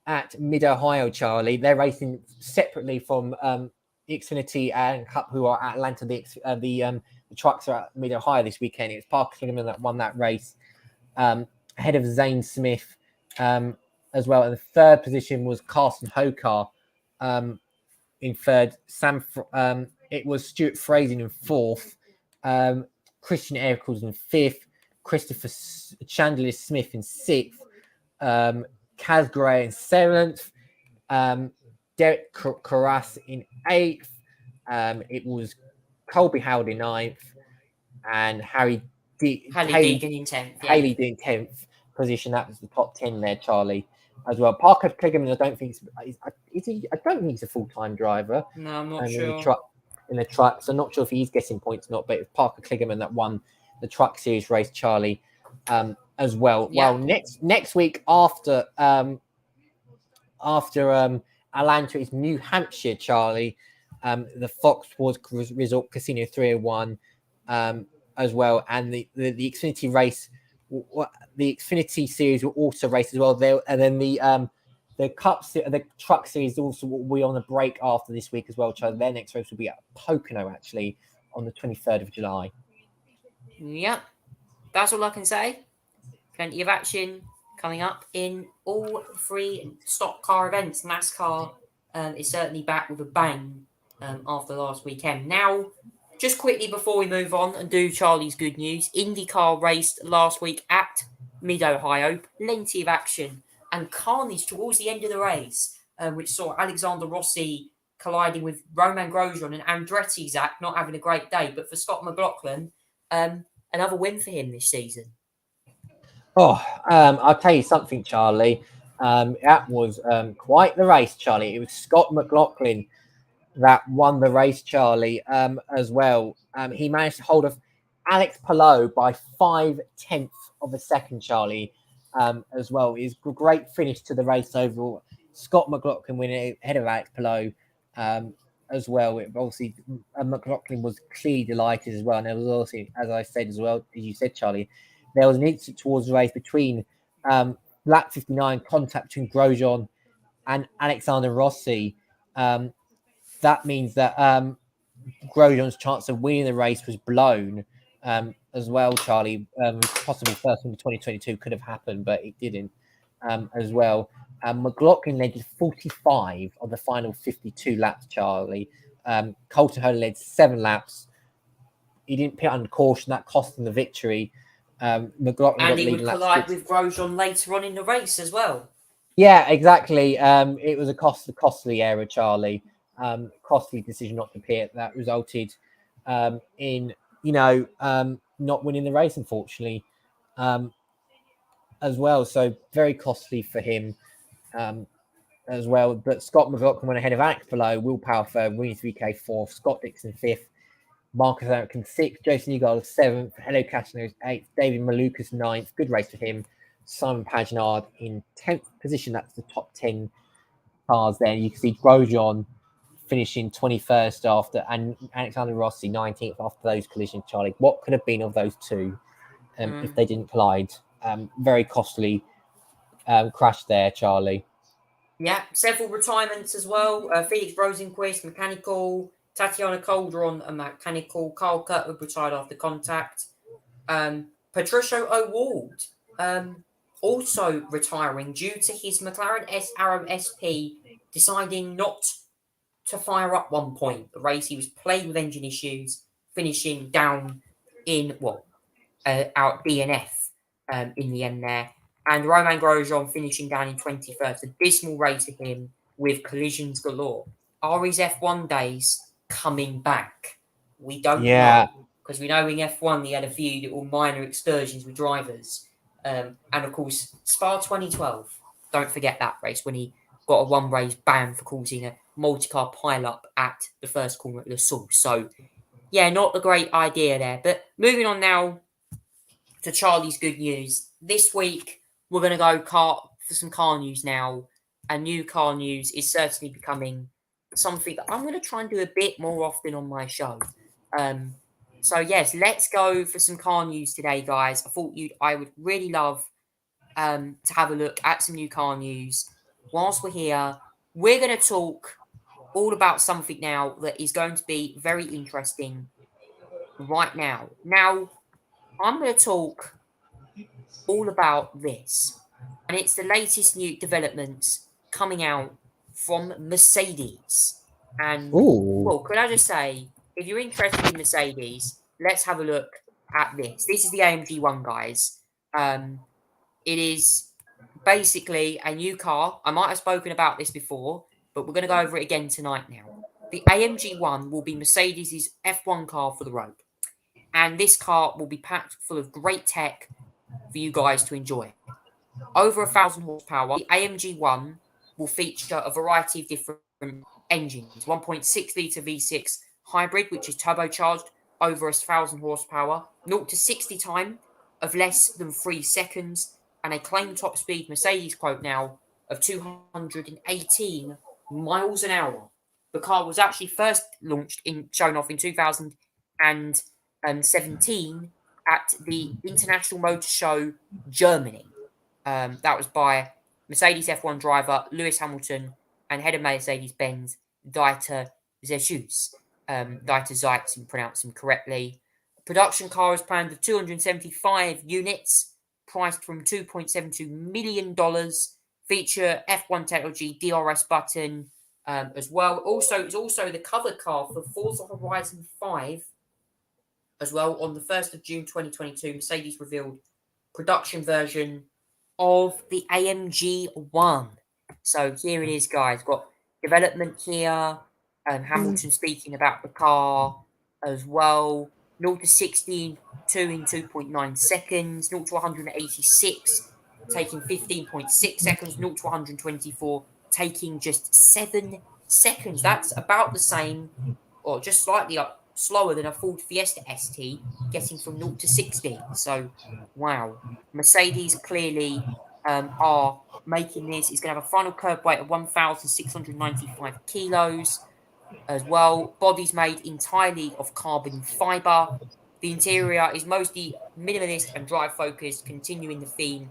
B: at Mid-Ohio, Charlie. They're racing separately from the Xfinity and Cup, who are at Atlanta. The trucks are at Mid-Ohio this weekend. It's Parker Kligerman that won that race, ahead of Zane Smith as well. And the third position was Carson Hokar in third. It was Stuart Fraser in fourth. Christian Eccles in fifth. Christopher Chandler Smith in sixth. Kaz Gray in seventh. Derek Carras in eighth. It was Colby Howard in ninth, and Haley Deegan in 10th. Yeah. Haley Deegan 10th position. That was the top 10 there, Charlie, as well. Parker Kligerman, I don't think he's a full-time driver.
A: No, I'm not sure.
B: In the truck, so I'm not sure if he's getting points or not, but it's Parker Kligerman that won the Truck Series race, Charlie, as well. Yeah. Well, next week after Atlanta is New Hampshire, Charlie. The Fox Sports Resort Casino 301 as well, and the Xfinity race, the Xfinity Series will also race as well. And then the Truck Series also will be on a break after this week as well, Charlie. Their next race will be at Pocono, actually, on the 23rd of July.
A: Yep, that's all I can say. Plenty of action coming up in all three stock car events. NASCAR is certainly back with a bang after last weekend. Now, just quickly before we move on and do Charlie's good news, IndyCar raced last week at Mid-Ohio. Plenty of action and carnage towards the end of the race, which saw Alexander Rossi colliding with Roman Grosjean and Andretti Zach not having a great day. But for Scott McLaughlin, another win for him this season.
B: I'll tell you something, Charlie. That was quite the race, Charlie. It was Scott McLaughlin that won the race, Charlie, as well. He managed to hold off Alex Palou by 0.5 of a second, Charlie, as well. It's a great finish to the race overall. Scott McLaughlin winning ahead of Alex Palou as well. Obviously, McLaughlin was clearly delighted as well. And there was also, as I said as well, as you said, Charlie, there was an instant towards the race between lap 59, contact between Grosjean and Alexander Rossi. That means that Grosjean's chance of winning the race was blown as well, Charlie. Possibly first in 2022 could have happened, but it didn't as well. McLaughlin led 45 of the final 52 laps, Charlie. Colton Herta led 7 laps. He didn't pit under caution. That cost him the victory McLaughlin
A: And
B: got
A: he would
B: leading that
A: collide
B: 6.
A: with Grosjean later on in the race as well.
B: Yeah, exactly. It was a costly error, Charlie. Costly decision not to pit that resulted in not winning the race, unfortunately, as well. So very costly for him as well. But Scott McLaughlin went ahead of Alex below, Will Power third, Williams VK fourth, Scott Dixon fifth, Marcus Ericsson sixth, Jason Newgarden seventh, Hello Castanos eighth, David Malukas ninth. Good race for him. Simon Paginard in 10th position. That's the top 10 cars there. You can see Grosjean finishing 21st after, and Alexander Rossi 19th after those collisions, Charlie. What could have been of those two if they didn't collide? Very costly crash there, Charlie.
A: Yeah, several retirements as well. Felix Rosenquist, mechanical. Tatiana Calderon, a mechanical. Carl Kirkwood retired after contact. Patricio O'Ward also retiring due to his McLaren Arrow SP deciding not to fire up one point. The race he was plagued with engine issues, finishing down in out DNF in the end there. And Romain Grosjean finishing down in 21st. A dismal race for him with collisions galore. Are his F1 days coming back? We don't know. Because we know in F1 he had a few little minor excursions with drivers. And of course, Spa 2012. Don't forget that race when he got a one race ban for causing a multi-car pile-up at the first corner at Le Source. So, yeah, not a great idea there. But moving on now to Charlie's good news. This week, we're going to go for some car news now. And new car news is certainly becoming something that I'm going to try and do a bit more often on my show. So yes, let's go for some car news today, guys. I would really love to have a look at some new car news. Whilst we're here, we're going to talk all about something now that is going to be very interesting right now. Now, I'm going to talk all about this. And it's the latest new developments coming out from Mercedes. And, well, could I just say, if you're interested in Mercedes, let's have a look at this. This is the AMG One, guys. It is basically a new car. I might have spoken about this before, but we're going to go over it again tonight now. The AMG One will be Mercedes' F1 car for the road. And this car will be packed full of great tech for you guys to enjoy. Over 1,000 horsepower, the AMG One will feature a variety of different engines. 1.6 litre V6 hybrid, which is turbocharged, over 1,000 horsepower, 0 to 60 time of less than 3 seconds, and a claim top speed Mercedes quote now of 218 miles an hour. The car was actually first shown off in 2017 at the International Motor Show Germany. That was by Mercedes F1 driver Lewis Hamilton and head of Mercedes-Benz Dieter Zetsche. Dieter Zeitz, and pronounce him correctly. Production car is planned of 275 units, priced from $2.72 million. Feature F1 technology, DRS button as well. It's also the cover car for Forza Horizon 5 as well. On the 1st of June 2022, Mercedes revealed production version of the AMG One. So here it is, guys. Got development here. Hamilton speaking about the car as well. 0 to 60 in 2.9 seconds. 0 to 186 taking 15.6 seconds. 0 to 124 taking just 7 seconds. That's about the same, or just slightly slower than a Ford Fiesta ST, getting from 0 to 60. So, wow. Mercedes clearly are making this. It's going to have a final curb weight of 1,695 kilos as well. Body's made entirely of carbon fibre. The interior is mostly minimalist and drive focused, continuing the theme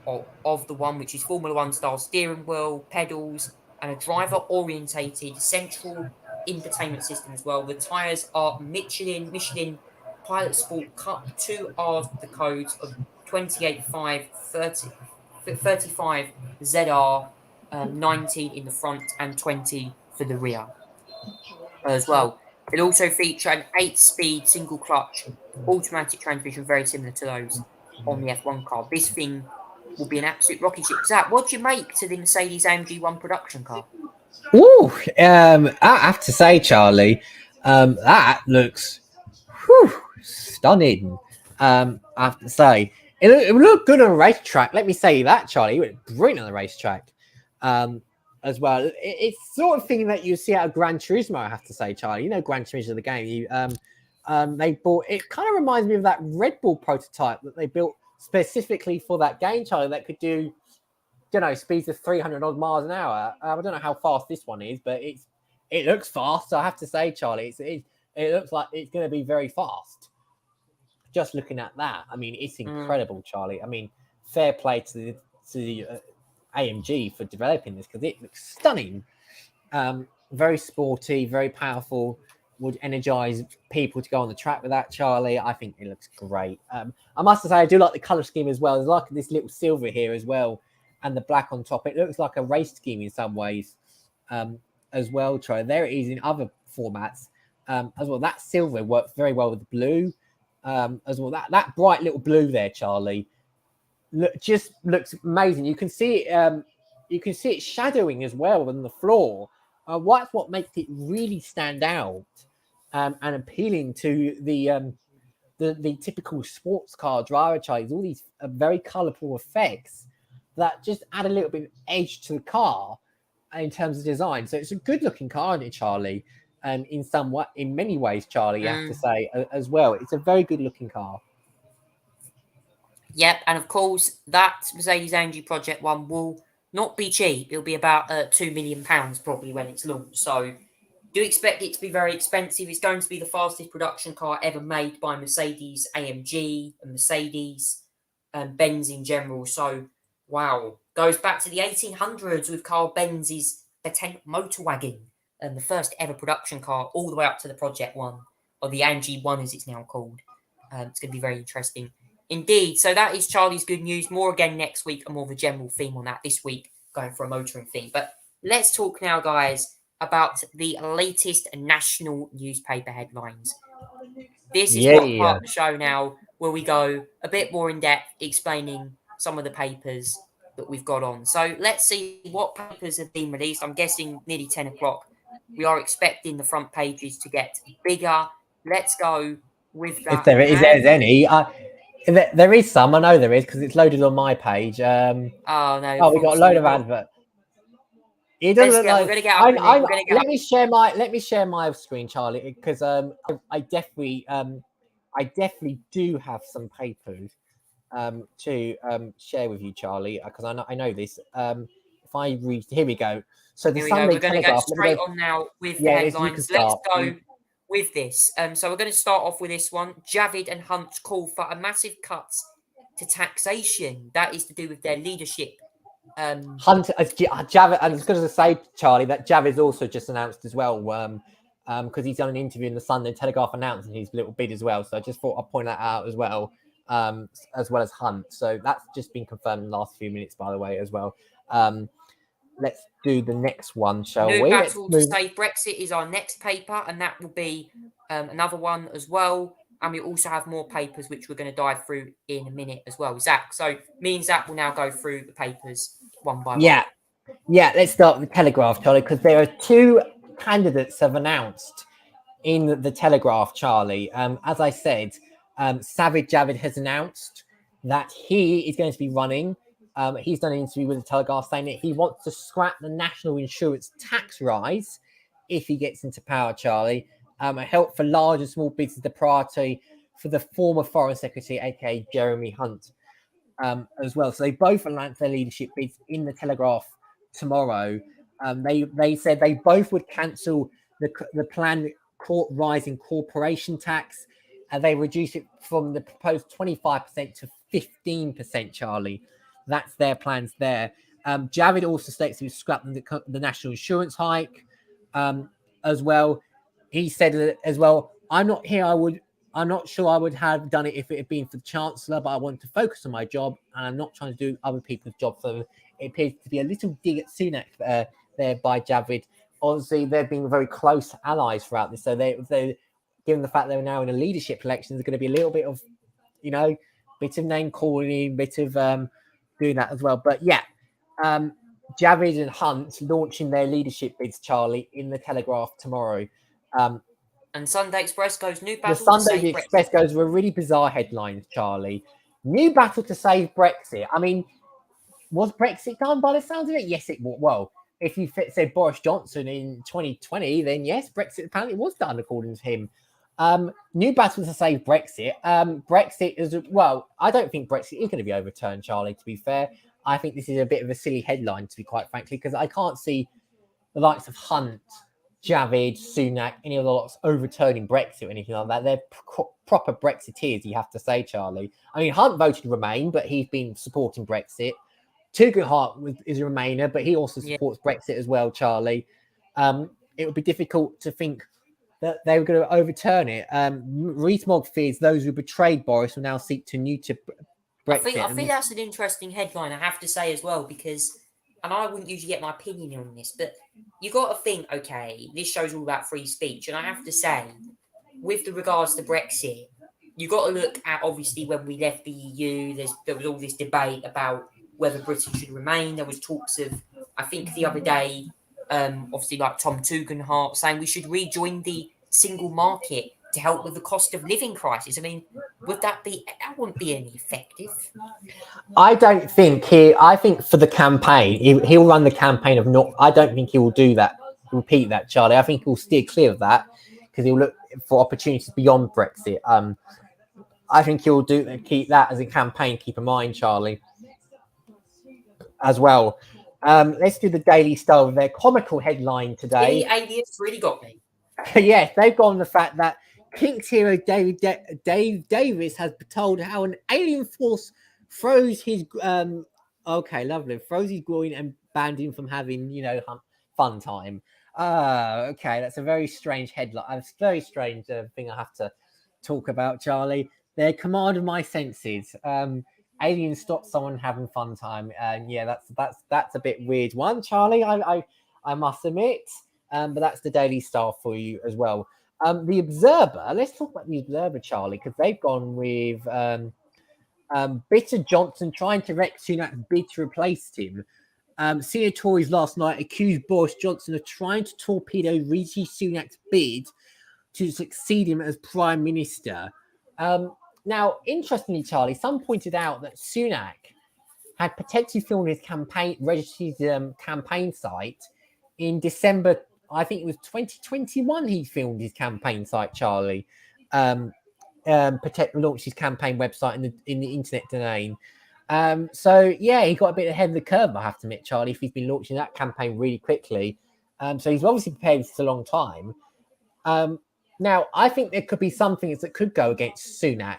A: of the one, which is Formula One style steering wheel, pedals, and a driver orientated central infotainment system as well. The tyres are Michelin Pilot Sport Cup 2R, the codes of 28.5, 35 ZR, 19 in the front and 20 for the rear as well. It'll also feature an 8-speed single clutch automatic transmission, very similar to those on the F1 car. This thing will be an absolute rocket ship. Zach, what do you make to the Mercedes AMG 1 production car?
B: Ooh, I have to say, Charlie, that looks stunning. I have to say, it would look good on a racetrack. Let me say that, Charlie. It would look brilliant on the racetrack. As well, it's sort of thing that you see out of Gran Turismo. I have to say, Charlie. You know, Gran Turismo, the game. They bought. It kind of reminds me of that Red Bull prototype that they built specifically for that game, Charlie. That could do, you know, speeds of 300 odd miles an hour. I don't know how fast this one is, but it looks fast. So I have to say, Charlie, it looks like it's going to be very fast. Just looking at that, I mean, it's incredible, Charlie. I mean, fair play to the AMG for developing this, because it looks stunning. Very sporty, very powerful. Would energize people to go on the track with that, Charlie. I think it looks great. I must say, I do like the color scheme as well. There's like this little silver here as well, and the black on top. It looks like a race scheme in some ways, as well, Charlie. There it is in other formats, as well. That silver works very well with the blue, as well. That bright little blue there, Charlie, just looks amazing. You can see it. You can see it shadowing as well on the floor. That's what makes it really stand out, and appealing to the typical sports car driver, Charlie. All these very colourful effects that just add a little bit of edge to the car in terms of design. So it's a good looking car, isn't it, Charlie? And in many ways, Charlie, you have to say as well. It's a very good looking car.
A: Yep, and of course, that Mercedes AMG Project 1 will not be cheap. It'll be about £2 million probably when it's launched. So do expect it to be very expensive. It's going to be the fastest production car ever made by Mercedes AMG and Mercedes and Benz in general. So, wow. Goes back to the 1800s with Carl Benz's Patent motor wagon and the first ever production car, all the way up to the Project 1, or the AMG 1 as it's now called. It's going to be very interesting. Indeed. So that is Charlie's good news. More again next week, and more of a general theme on that this week, going for a motoring theme. But let's talk now, guys, about the latest national newspaper headlines. This is what part of the show now where we go a bit more in depth explaining some of the papers that we've got on. So let's see what papers have been released. I'm guessing nearly 10 o'clock. We are expecting the front pages to get bigger. Let's go with that.
B: If there is any, there is some. I know there is because it's loaded on my page.
A: We got
B: a load of adverts. It doesn't look like.
A: We're gonna get
B: let me share my screen, Charlie, because I definitely do have some papers to share with you, Charlie, because I know this. If I read, here we go. So the Sunday
A: we're going to go
B: Telegraph.
A: straight on now with the headlines. Let's go with this. So we're going to start off with this one. Javid and Hunt call for a massive cuts to taxation. That is to do with their leadership.
B: Hunt, Javid, and I was going to say, Charlie, that Javid's also just announced as well, because he's done an interview in the Sunday Telegraph announcing his little bid as well. So I just thought I'd point that out as well as Hunt. So that's just been confirmed in the last few minutes, by the way, as well. Let's do the next one, shall we?
A: New battle to save Brexit is our next paper, and that will be another one as well. And we also have more papers which we're going to dive through in a minute as well, Zach. So me and Zach will now go through the papers one by one.
B: Yeah. Let's start with the Telegraph, Charlie, because there are two candidates have announced in the Telegraph, Charlie. As I said, Savage Javid has announced that he is going to be running. He's done an interview with the Telegraph saying that he wants to scrap the national insurance tax rise if he gets into power, Charlie. Help for large and small business, the priority for the former Foreign Secretary, aka Jeremy Hunt, as well. So they both announced their leadership bids in the Telegraph tomorrow. They said they both would cancel the planned rise in corporation tax, and they reduce it from the proposed 25% to 15%, Charlie. That's their plans there. Javid also states he would scrap the national insurance hike as well. He said as well, I'm not sure I would have done it if it had been for the Chancellor, but I want to focus on my job, and I'm not trying to do other people's job for them. It appears to be a little dig at Sunak there by Javid obviously they've been very close allies throughout this. So they given the fact they're now in a leadership election, there's going to be a little bit of, bit of name calling, bit of doing that as well. But yeah, Javid and Hunt launching their leadership bids, Charlie, in the Telegraph tomorrow.
A: And Sunday Express goes new
B: The
A: battle to
B: Sunday
A: save
B: Express
A: Brexit.
B: goes with a really bizarre headline, Charlie. New battle to save Brexit. I mean, was Brexit done by the sounds of it? Yes, it was. Well, if you said Boris Johnson in 2020, then yes, Brexit apparently was done according to him. New battle to save Brexit. Brexit is, well, I don't think Brexit is going to be overturned, Charlie, to be fair. I think this is a bit of a silly headline, to be quite frankly, because I can't see the likes of Hunt, Javid, Sunak, any of the lots overturning Brexit or anything like that. They're proper Brexiteers, you have to say, Charlie. I mean, Hunt voted Remain, but he's been supporting Brexit. Tugendhat is a Remainer, but he also supports Brexit as well, Charlie. It would be difficult to think that they were going to overturn it. Rees-Mogg fears those who betrayed Boris will now seek to neuter Brexit.
A: I think that's an interesting headline, I have to say as well, because, and I wouldn't usually get my opinion on this, but you got to think, okay, this show's all about free speech, and I have to say, with the regards to Brexit, you got to look at, obviously, when we left the EU, there was all this debate about whether Britain should remain. There was talks of, I think the other day, obviously like Tom Tugendhat saying we should rejoin the single market to help with the cost of living crisis. I mean, that wouldn't be any effective?
B: I don't think I think for the campaign, he'll run the campaign of not. I don't think he will do that. Repeat that, Charlie. I think he'll steer clear of that because he'll look for opportunities beyond Brexit. I think he'll keep that as a campaign. Keep in mind, Charlie, as well. Let's do the Daily Star with their comical headline today.
A: The alias really got me.
B: Yes, they've gone the fact that Kinks hero Dave Davis has been told how an alien force froze his froze his groin and banned him from having fun time. Okay, that's a very strange headline. It's a very strange thing I have to talk about, Charlie. They commanded my senses. Aliens stop someone having fun time, and yeah, that's a bit weird one, Charlie. I must admit. But that's the Daily Star for you as well. The Observer, let's talk about the Observer, Charlie, because they've gone with Bitter Johnson trying to wreck Sunak's bid to replace him. Senior Tories last night accused Boris Johnson of trying to torpedo Rishi Sunak's bid to succeed him as Prime Minister. Now, interestingly, Charlie, some pointed out that Sunak had potentially filmed his campaign, registered his campaign site in December. I think it was 2021 he filmed his campaign site, Charlie. Launched his campaign website in the internet domain. So yeah, he got a bit ahead of the curve, I have to admit, Charlie, if he's been launching that campaign really quickly. So he's obviously prepared for a long time. Now, I think there could be some things that could go against Sunak.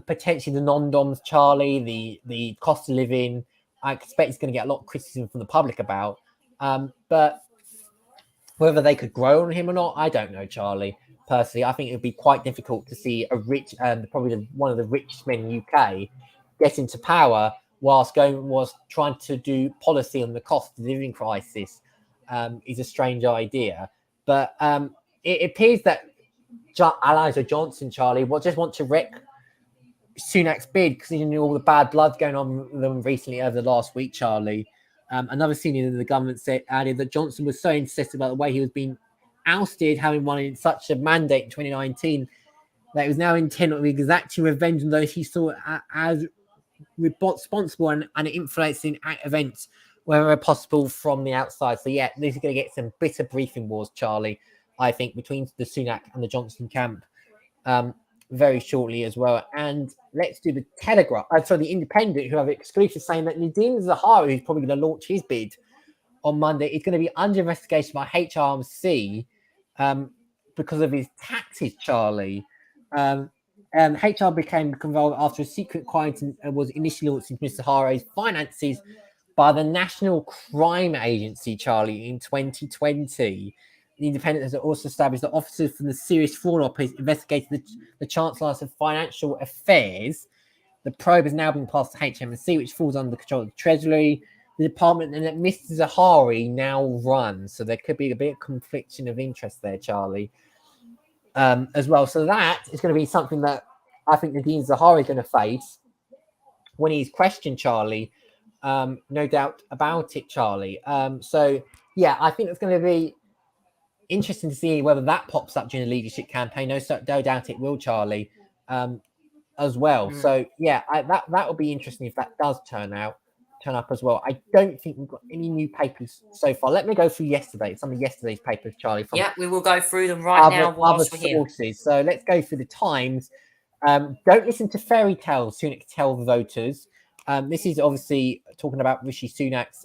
B: Potentially the non-doms, Charlie, the cost of living. I expect he's going to get a lot of criticism from the public about. But whether they could grow on him or not, I don't know, Charlie. Personally, I think it would be quite difficult to see a rich, probably one of the richest men in the UK, get into power whilst trying to do policy on the cost of living crisis. Is a strange idea. But it appears that Elijah Johnson, Charlie, just want to wreck Sunak's bid because you know all the bad blood going on with them recently over the last week, Charlie. Another senior in the government added that Johnson was so insistent about the way he was being ousted, having won such a mandate in 2019, that he was now intent on exacting revenge on those he saw as responsible and influencing events wherever possible from the outside. So yeah, this is going to get some bitter briefing wars, Charlie, I think, between the Sunak and the Johnson camp very shortly as well. And let's do the Telegraph. The Independent, who have exclusive, saying that Nadine Zahawi, who's probably going to launch his bid on Monday, is going to be under investigation by HMRC because of his taxes, Charlie. HR became involved after a secret inquiry was initially launched into Mr. Zahawi's finances by the National Crime Agency, Charlie, in 2020. The Independent has also established that officers from the Serious Fraud Office investigated the Chancellor's of Financial Affairs. The probe has now been passed to HMRC, which falls under the control of the Treasury, the department and that Mr. Zahari now runs. So there could be a bit of confliction of interest there, Charlie, as well. So that is going to be something that I think Nadine Zahari is going to face when he's questioned, Charlie. No doubt about it, Charlie. So yeah, I think it's going to be interesting to see whether that pops up during the leadership campaign. No doubt it will, Charlie, as well. So yeah, that would be interesting if that does turn up as well. I don't think we've got any new papers so far. Let me go through some of yesterday's papers, Charlie. From
A: we will go through them right now whilst we're here.
B: Sources. So let's go through the Times. Don't listen to fairy tales, Sunak tell the voters. This is obviously talking about Rishi Sunak's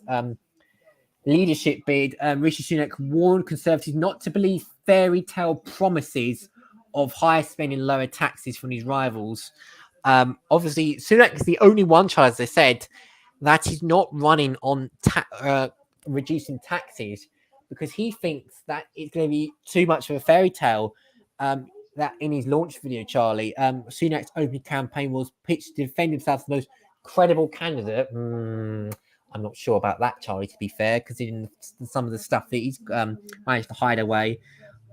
B: leadership bid. Rishi Sunak warned Conservatives not to believe fairy tale promises of higher spending, lower taxes from his rivals. Obviously, Sunak is the only one, Charles, as I said, that is not running on reducing taxes because he thinks that it's going to be too much of a fairy tale. That in his launch video, Charlie, Sunak's opening campaign was pitched to defend himself as the most credible candidate. I'm not sure about that, Charlie, to be fair, because in some of the stuff that he's managed to hide away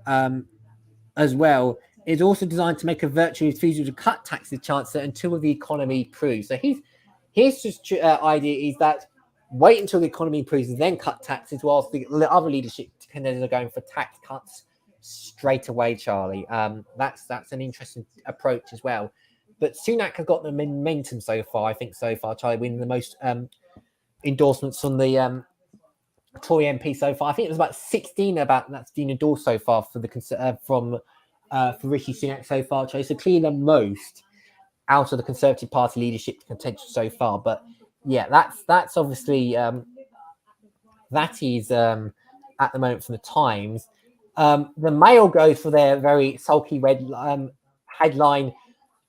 B: as well, is also designed to make a virtuous refusal to cut taxes Chancellor until the economy improves. So his just idea is that wait until the economy improves and then cut taxes, whilst the other leadership candidates are going for tax cuts straight away, Charlie. That's an interesting approach as well. But Sunak has got the momentum so far, Charlie, winning the most endorsements from the Tory MP so far. I think it was about 16 that's been endorsed so far for the for Rishi Sunak so far, Charlie. So clearly the most out of the Conservative Party leadership contention so far. But yeah, that's obviously that is at the moment from the Times. The Mail goes for their very sulky red headline: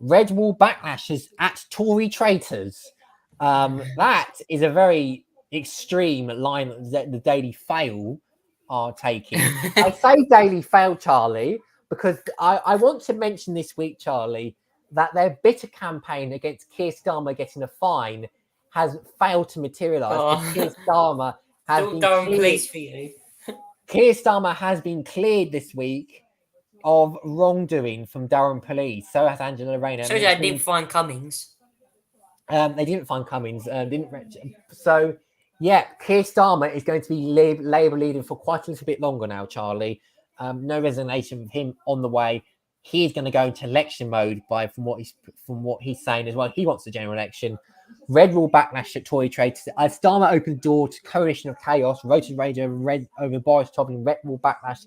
B: Red Wall backlashes at Tory traitors. That is a very extreme line that the Daily Fail are taking. I say Daily Fail, Charlie, because I want to mention this week, Charlie, that their bitter campaign against Keir Starmer getting a fine has failed to materialise. Keir Starmer has been
A: police for you.
B: Keir Starmer has been cleared this week of wrongdoing from Durham Police. So has Angela Rayner.
A: So they didn't find Cummings.
B: They didn't find Cummings. So yeah, Keir Starmer is going to be Labour leading for quite a little bit longer now, Charlie. No resignation with him on the way. He's going to go into election mode from what he's saying as well. He wants the general election. Red Wall backlash at Tory traitors. As Starmer opened the door to coalition of chaos, voted rage over Boris Johnson. Red Wall backlash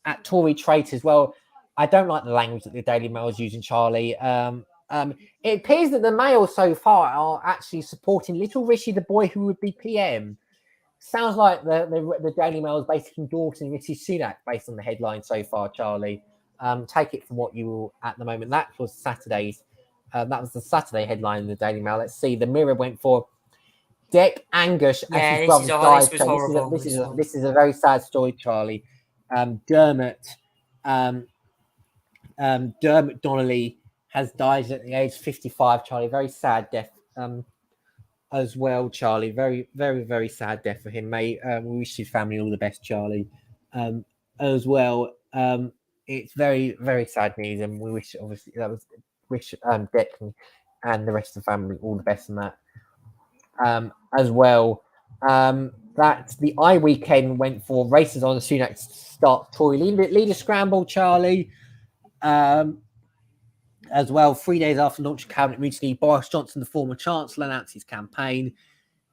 B: at Tory traitors. Well, I don't like the language that the Daily Mail is using, Charlie. It appears that the Mail so far are actually supporting little Rishi, the boy who would be PM. Sounds like the Daily Mail is basically endorsing Rishi Sunak based on the headline so far, Charlie. Take it from what you will at the moment. That was Saturday's. That was the Saturday headline in the Daily Mail. Let's see. The Mirror went for Dec Angus as his brother died. This is a very sad story, Charlie. Dermot Donnelly has died at the age of 55, Charlie. Very sad death as well, Charlie. Very, very, very sad death for him. We wish his family all the best, Charlie, as well. It's very, very sad news, and we wish, obviously, Dec and the rest of the family all the best in that as well. That the weekend went for races on the Sunak start Tory leader scramble, Charlie. As well, 3 days after launching cabinet recently, Boris Johnson, the former Chancellor, announced his campaign.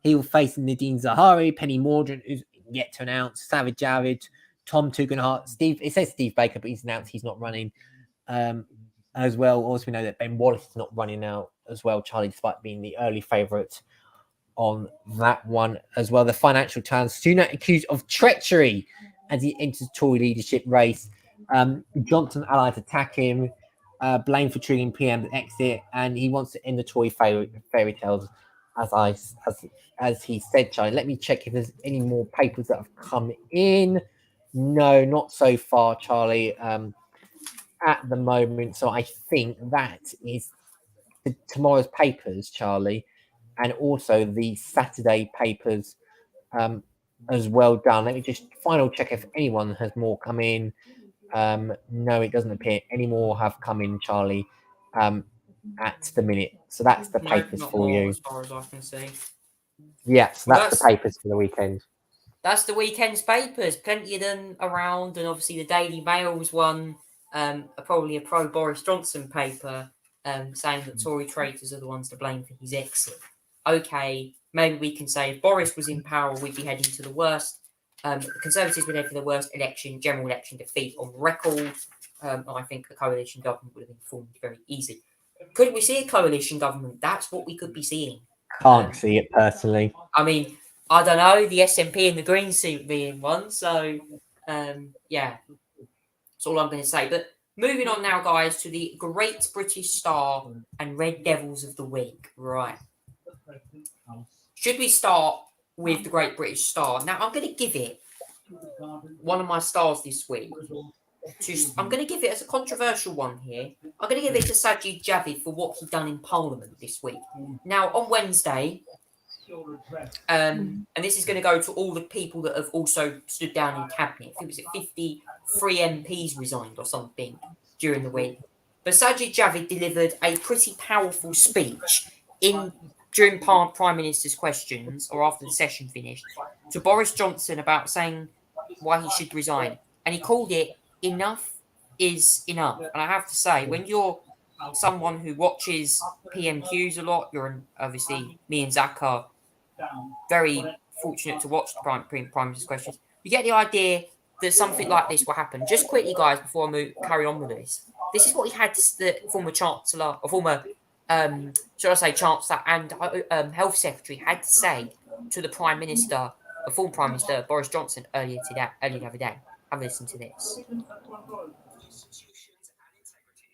B: He will face Nadine Zahari, Penny Mordaunt, who's yet to announce, Savage Javid, Tom Tugendhat, it says Steve Baker, but he's announced he's not running as well. Also, we know that Ben Wallace is not running now as well, Charlie, despite being the early favourite on that one as well. The Financial Times, Sunak accused of treachery as he enters Tory leadership race. Johnson allies attack him, blamed for triggering PM to exit, and he wants to end the Tory fairy tales, as he said, Charlie. Let me check if there's any more papers that have come in. No, not so far, Charlie, at the moment. So I think that is tomorrow's papers, Charlie, and also the Saturday papers as well done. Let me just final check if anyone has more come in. No, it doesn't appear any more have come in, Charlie, at the minute. So that's the
A: No,
B: papers
A: not
B: for
A: more
B: you.
A: as far as I can see.
B: Yeah, so
A: Well,
B: that's the papers for the weekend.
A: That's the weekend's papers. Plenty of them around, and obviously the Daily Mail's one, probably a pro Boris Johnson paper, saying that Tory traitors are the ones to blame for his exit. Okay, maybe we can say if Boris was in power, we'd be heading to the worst. The Conservatives would head for the worst general election defeat on record. I think the coalition government would have been formed very easy. Could we see a coalition government? That's what we could be seeing.
B: Can't see it personally.
A: I mean, I don't know. The SNP and the Greens seem to be in one. So, yeah. That's all I'm going to say. But moving on now, guys, to the Great British Star and Red Devils of the Week. Right. Should we start with the Great British Star? Now, I'm going to give it one of my stars this week. I'm going to give it as a controversial one here. I'm going to give it to Sajid Javid for what he done in Parliament this week. Now, on Wednesday, and this is going to go to all the people that have also stood down in cabinet. I think it was 53 MPs resigned or something during the week. But Sajid Javid delivered a pretty powerful speech during Prime Minister's questions, or after the session finished, to Boris Johnson about saying why he should resign. And he called it "Enough is enough." And I have to say, when you're someone who watches PMQs a lot, obviously, me and Zach are very fortunate to watch the Prime Minister's questions. You get the idea that something like this will happen. Just quickly, guys, before I carry on with this. This is what he had the former Chancellor, or former, should I say, Chancellor and Health Secretary had to say to the Prime Minister, the former Prime Minister, Boris Johnson, earlier the other day. Have a listen to this.
I: Institutions and integrity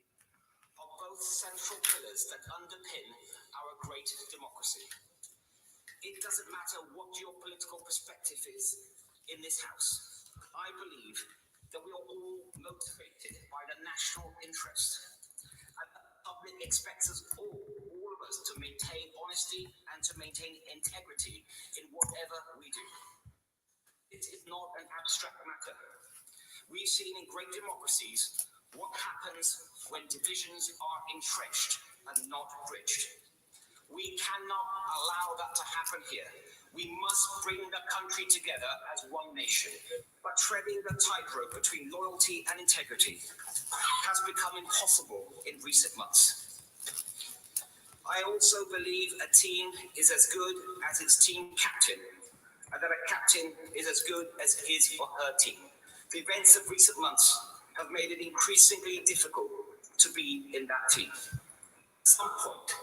I: are both central pillars that underpin our great democracy. It doesn't matter what your political perspective is in this House. I believe that we are all motivated by the national interest. And the public expects us all of us, to maintain honesty and to maintain integrity in whatever we do. It is not an abstract matter. We've seen in great democracies what happens when divisions are entrenched and not bridged. We cannot allow that to happen here. We must bring the country together as one nation. But treading the tightrope between loyalty and integrity has become impossible in recent months. I also believe a team is as good as its team captain, and that a captain is as good as his or her team. The events of recent months have made it increasingly difficult to be in that team. At some point,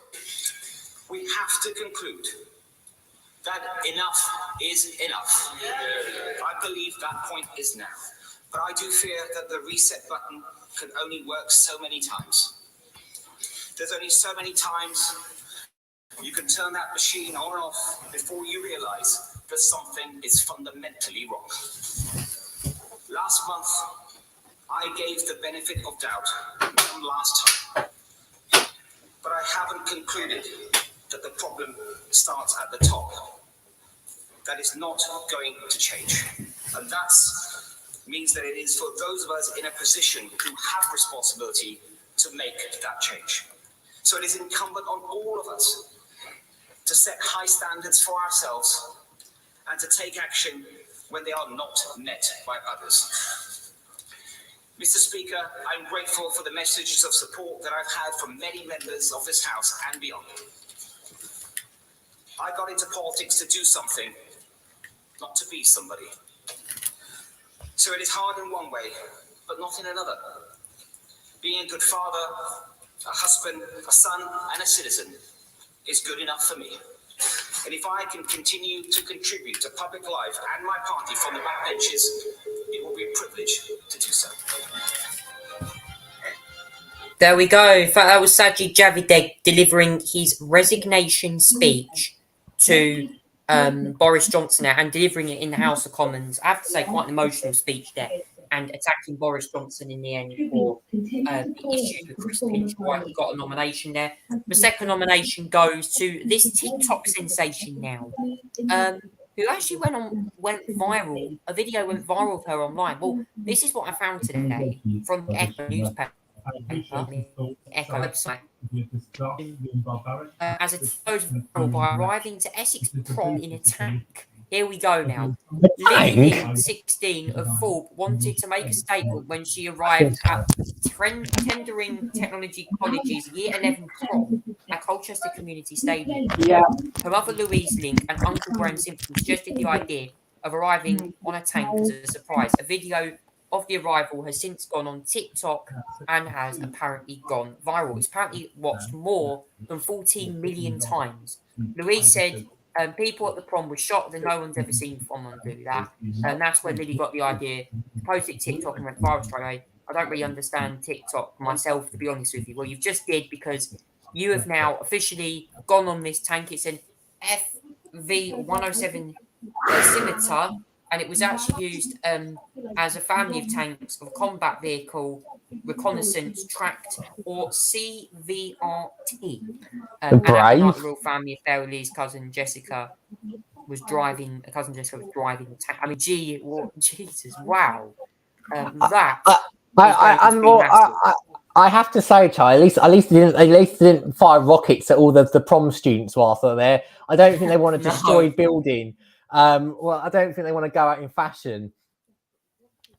I: we have to conclude that enough is enough. I believe that point is now. But I do fear that the reset button can only work so many times. There's only so many times you can turn that machine on and off before you realize that something is fundamentally wrong. Last month, I gave the benefit of doubt one last time. But I haven't concluded that the problem starts at the top. That is not going to change. And that means that it is for those of us in a position who have responsibility to make that change. So it is incumbent on all of us to set high standards for ourselves and to take action when they are not met by others. Mr. Speaker, I'm grateful for the messages of support that I've had from many members of this House and beyond. I got into politics to do something, not to be somebody. So it is hard in one way, but not in another. Being a good father, a husband, a son, and a citizen is good enough for me. And if I can continue to contribute to public life and my party from the backbenches, it will be a privilege to do so.
A: There we go. That was Sajid Javid delivering his resignation speech to Boris Johnson and delivering it in the House of Commons. I have to say, quite an emotional speech there, and attacking Boris Johnson in the end for the issues with Chris Pinch, why he got a nomination there. The second nomination goes to this TikTok sensation now. who actually went viral. A video went viral of her online. Well, this is what I found today from the Echo newspaper, the Echo website. As it goes viral by arriving to Essex prom in a tank. Here we go now. Lily Link, 16 of Thorpe, wanted to make a statement when she arrived at Tendering Technology College's Year 11 prom at Colchester Community Stadium.
B: Yeah.
A: Her mother Louise Link and Uncle Graham Simpson suggested the idea of arriving on a tank as a surprise. A video of the arrival has since gone on TikTok and has apparently gone viral. It's apparently watched more than 14 million times. Louise said people at the prom were shocked that no one's ever seen someone do that. And that's when Lily got the idea, posted TikTok and went viral straight away. I don't really understand TikTok myself, to be honest with you. Well, you've just did, because you have now officially gone on this tank. It's an FV-107 scimitar, and it was actually used as a family of tanks of combat vehicle, reconnaissance, tracked, or CVRT. And after the royal family affair with Lee's cousin Jessica was driving, the tank. I mean, Jesus, wow.
B: I have to say, Charlie, at least they didn't fire rockets at all the prom students whilst they're there. I don't think they want to destroy building. Well, I don't think they want to go out in fashion,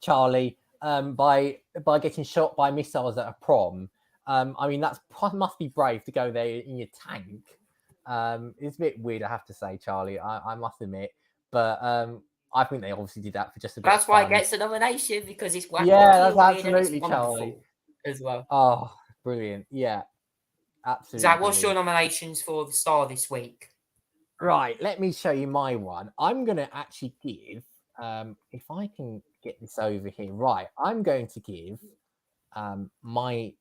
B: Charlie, by getting shot by missiles at a prom. I mean, must be brave to go there in your tank. It's a bit weird, I have to say, Charlie. I must admit, but I think they obviously did that for just a bit.
A: That's why it gets the nomination, because it's wacky.
B: Yeah, that's absolutely, Charlie.
A: As well.
B: Oh, brilliant! Yeah, absolutely.
A: Zach, what's your nominations for the star this week?
B: Right, let me show you my one. I'm going to actually give, if I can get this over here, right, I'm going to give my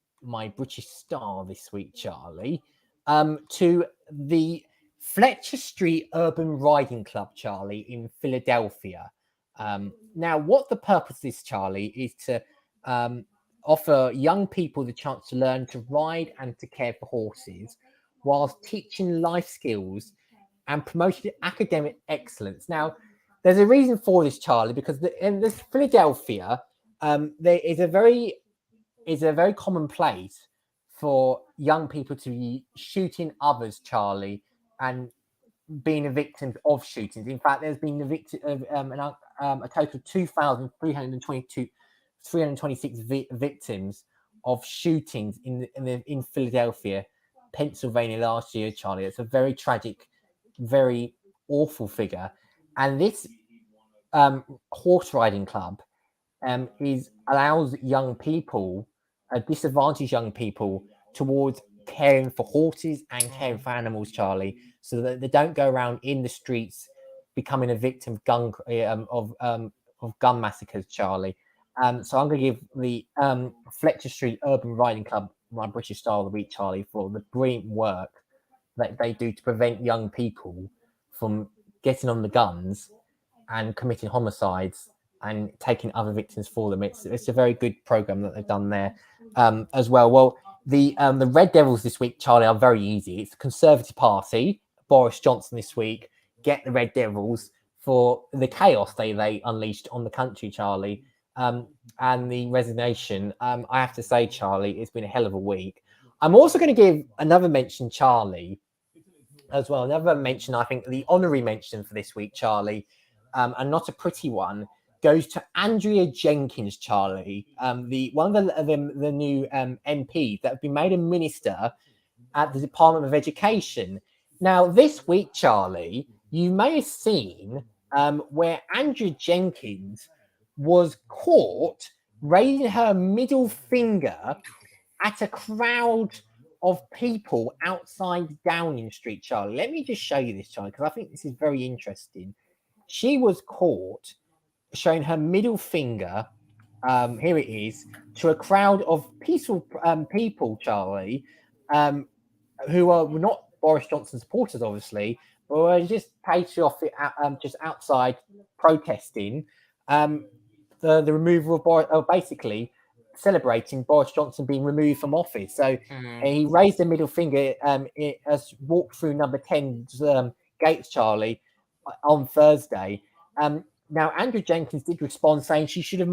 B: British star this week, Charlie, to the Fletcher Street Urban Riding Club, Charlie, in Philadelphia. Now, what the purpose of this, Charlie, is to offer young people the chance to learn to ride and to care for horses, whilst teaching life skills and promoting academic excellence. Now, there's a reason for this, Charlie, because in this Philadelphia, there is a very common place for young people to be shooting others, Charlie, and being a victim of shootings. In fact, there's been a victim of a total of 2,326 victims of shootings in Philadelphia, Pennsylvania last year, Charlie. It's a very tragic, very awful figure. And this horse riding club allows young people, disadvantaged young people, towards caring for horses and caring for animals, Charlie, so that they don't go around in the streets becoming a victim of gun massacres, Charlie. So I'm going to give the Fletcher Street Urban Riding Club my British Star of the Week, Charlie, for the brilliant work that they do to prevent young people from getting on the guns and committing homicides and taking other victims for them. It's a very good program that they've done there as well. Well, the Red Devils this week, Charlie, are very easy. It's the Conservative Party, Boris Johnson this week. Get the Red Devils for the chaos they unleashed on the country, Charlie. And the resignation, I have to say, Charlie, it's been a hell of a week. I'm also going to give another mention, Charlie, as well. Another mention, I think the honorary mention for this week, Charlie, and not a pretty one, goes to Andrea Jenkins, Charlie, one of the new MPs that have been made a minister at the Department of Education. Now, this week, Charlie, you may have seen where Andrea Jenkins was caught raising her middle finger at a crowd of people outside Downing Street, Charlie. Let me just show you this, Charlie, because I think this is very interesting. She was caught showing her middle finger, here it is, to a crowd of peaceful people, Charlie, who were not Boris Johnson supporters, obviously, but were just patriotic, just outside protesting the removal of Boris, basically celebrating Boris Johnson being removed from office. So he raised the middle finger, walked through number 10 gates, Charlie, on Thursday. Now, Andrew Jenkins did respond saying she should have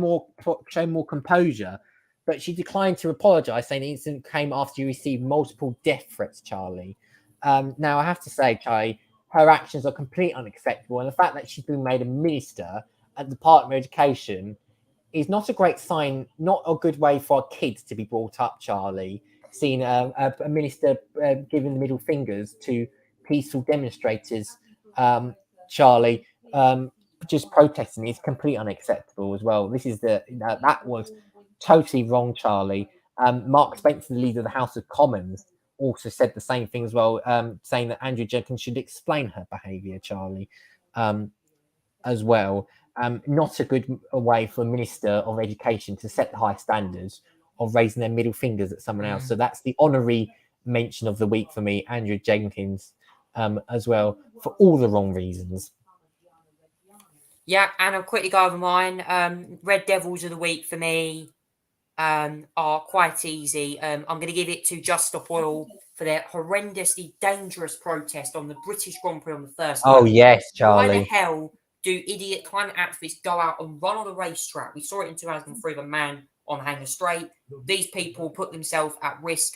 B: shown more composure, but she declined to apologise, saying the incident came after she received multiple death threats, Charlie. Now, I have to say, Charlie, her actions are completely unacceptable, and the fact that she's been made a minister at the Department of Education is not a great sign, not a good way for our kids to be brought up, Charlie. Seeing a minister giving the middle fingers to peaceful demonstrators, Charlie, just protesting is completely unacceptable as well. This is that was totally wrong, Charlie. Mark Spencer, the leader of the House of Commons, also said the same thing as well, saying that Andrew Jenkins should explain her behaviour, Charlie, as well. Not a good way for a Minister of Education to set the high standards of raising their middle fingers at someone else. So that's the honorary mention of the week for me, Andrew Jenkins, as well, for all the wrong reasons.
A: Yeah, and I'll quickly go over mine. Red Devils of the week for me are quite easy. I'm going to give it to Just Stop Oil for their horrendously dangerous protest on the British Grand Prix on the first lap.
B: Oh, yes,
A: Why the
B: Charlie.
A: hell do idiot climate activists go out and run on a racetrack? We saw it in 2003 with a man on Hanger Straight. These people put themselves at risk,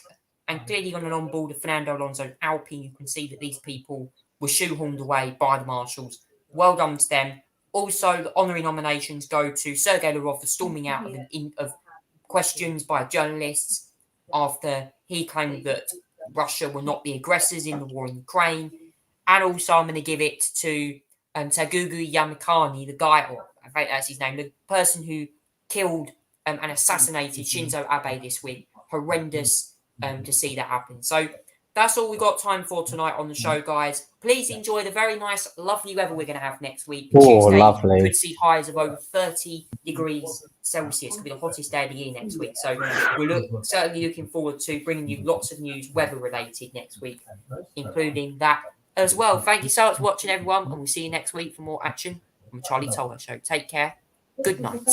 A: and clearly on an onboard of Fernando Alonso and Alpine, you can see that these people were shoehorned away by the marshals. Well done to them. Also, the honorary nominations go to Sergei Lavrov for storming out of questions by journalists after he claimed that Russia were not the aggressors in the war in Ukraine. And also, I'm going to give it to Tagugu Yamikani, the guy, or I think that's his name, the person who killed and assassinated Shinzo Abe this week. Horrendous to see that happen. So that's all we got time for tonight on the show, guys. Please enjoy the very nice, lovely weather we're going to have next week.
B: Oh,
A: Tuesday
B: lovely.
A: could see highs of over 30 degrees Celsius. Could be the hottest day of the year next week. So we're certainly looking forward to bringing you lots of news weather-related next week, including that as well. Thank you so much for watching, everyone, and we'll see you next week for more action on the Charlie Tolhurst Show. Take care. Good night.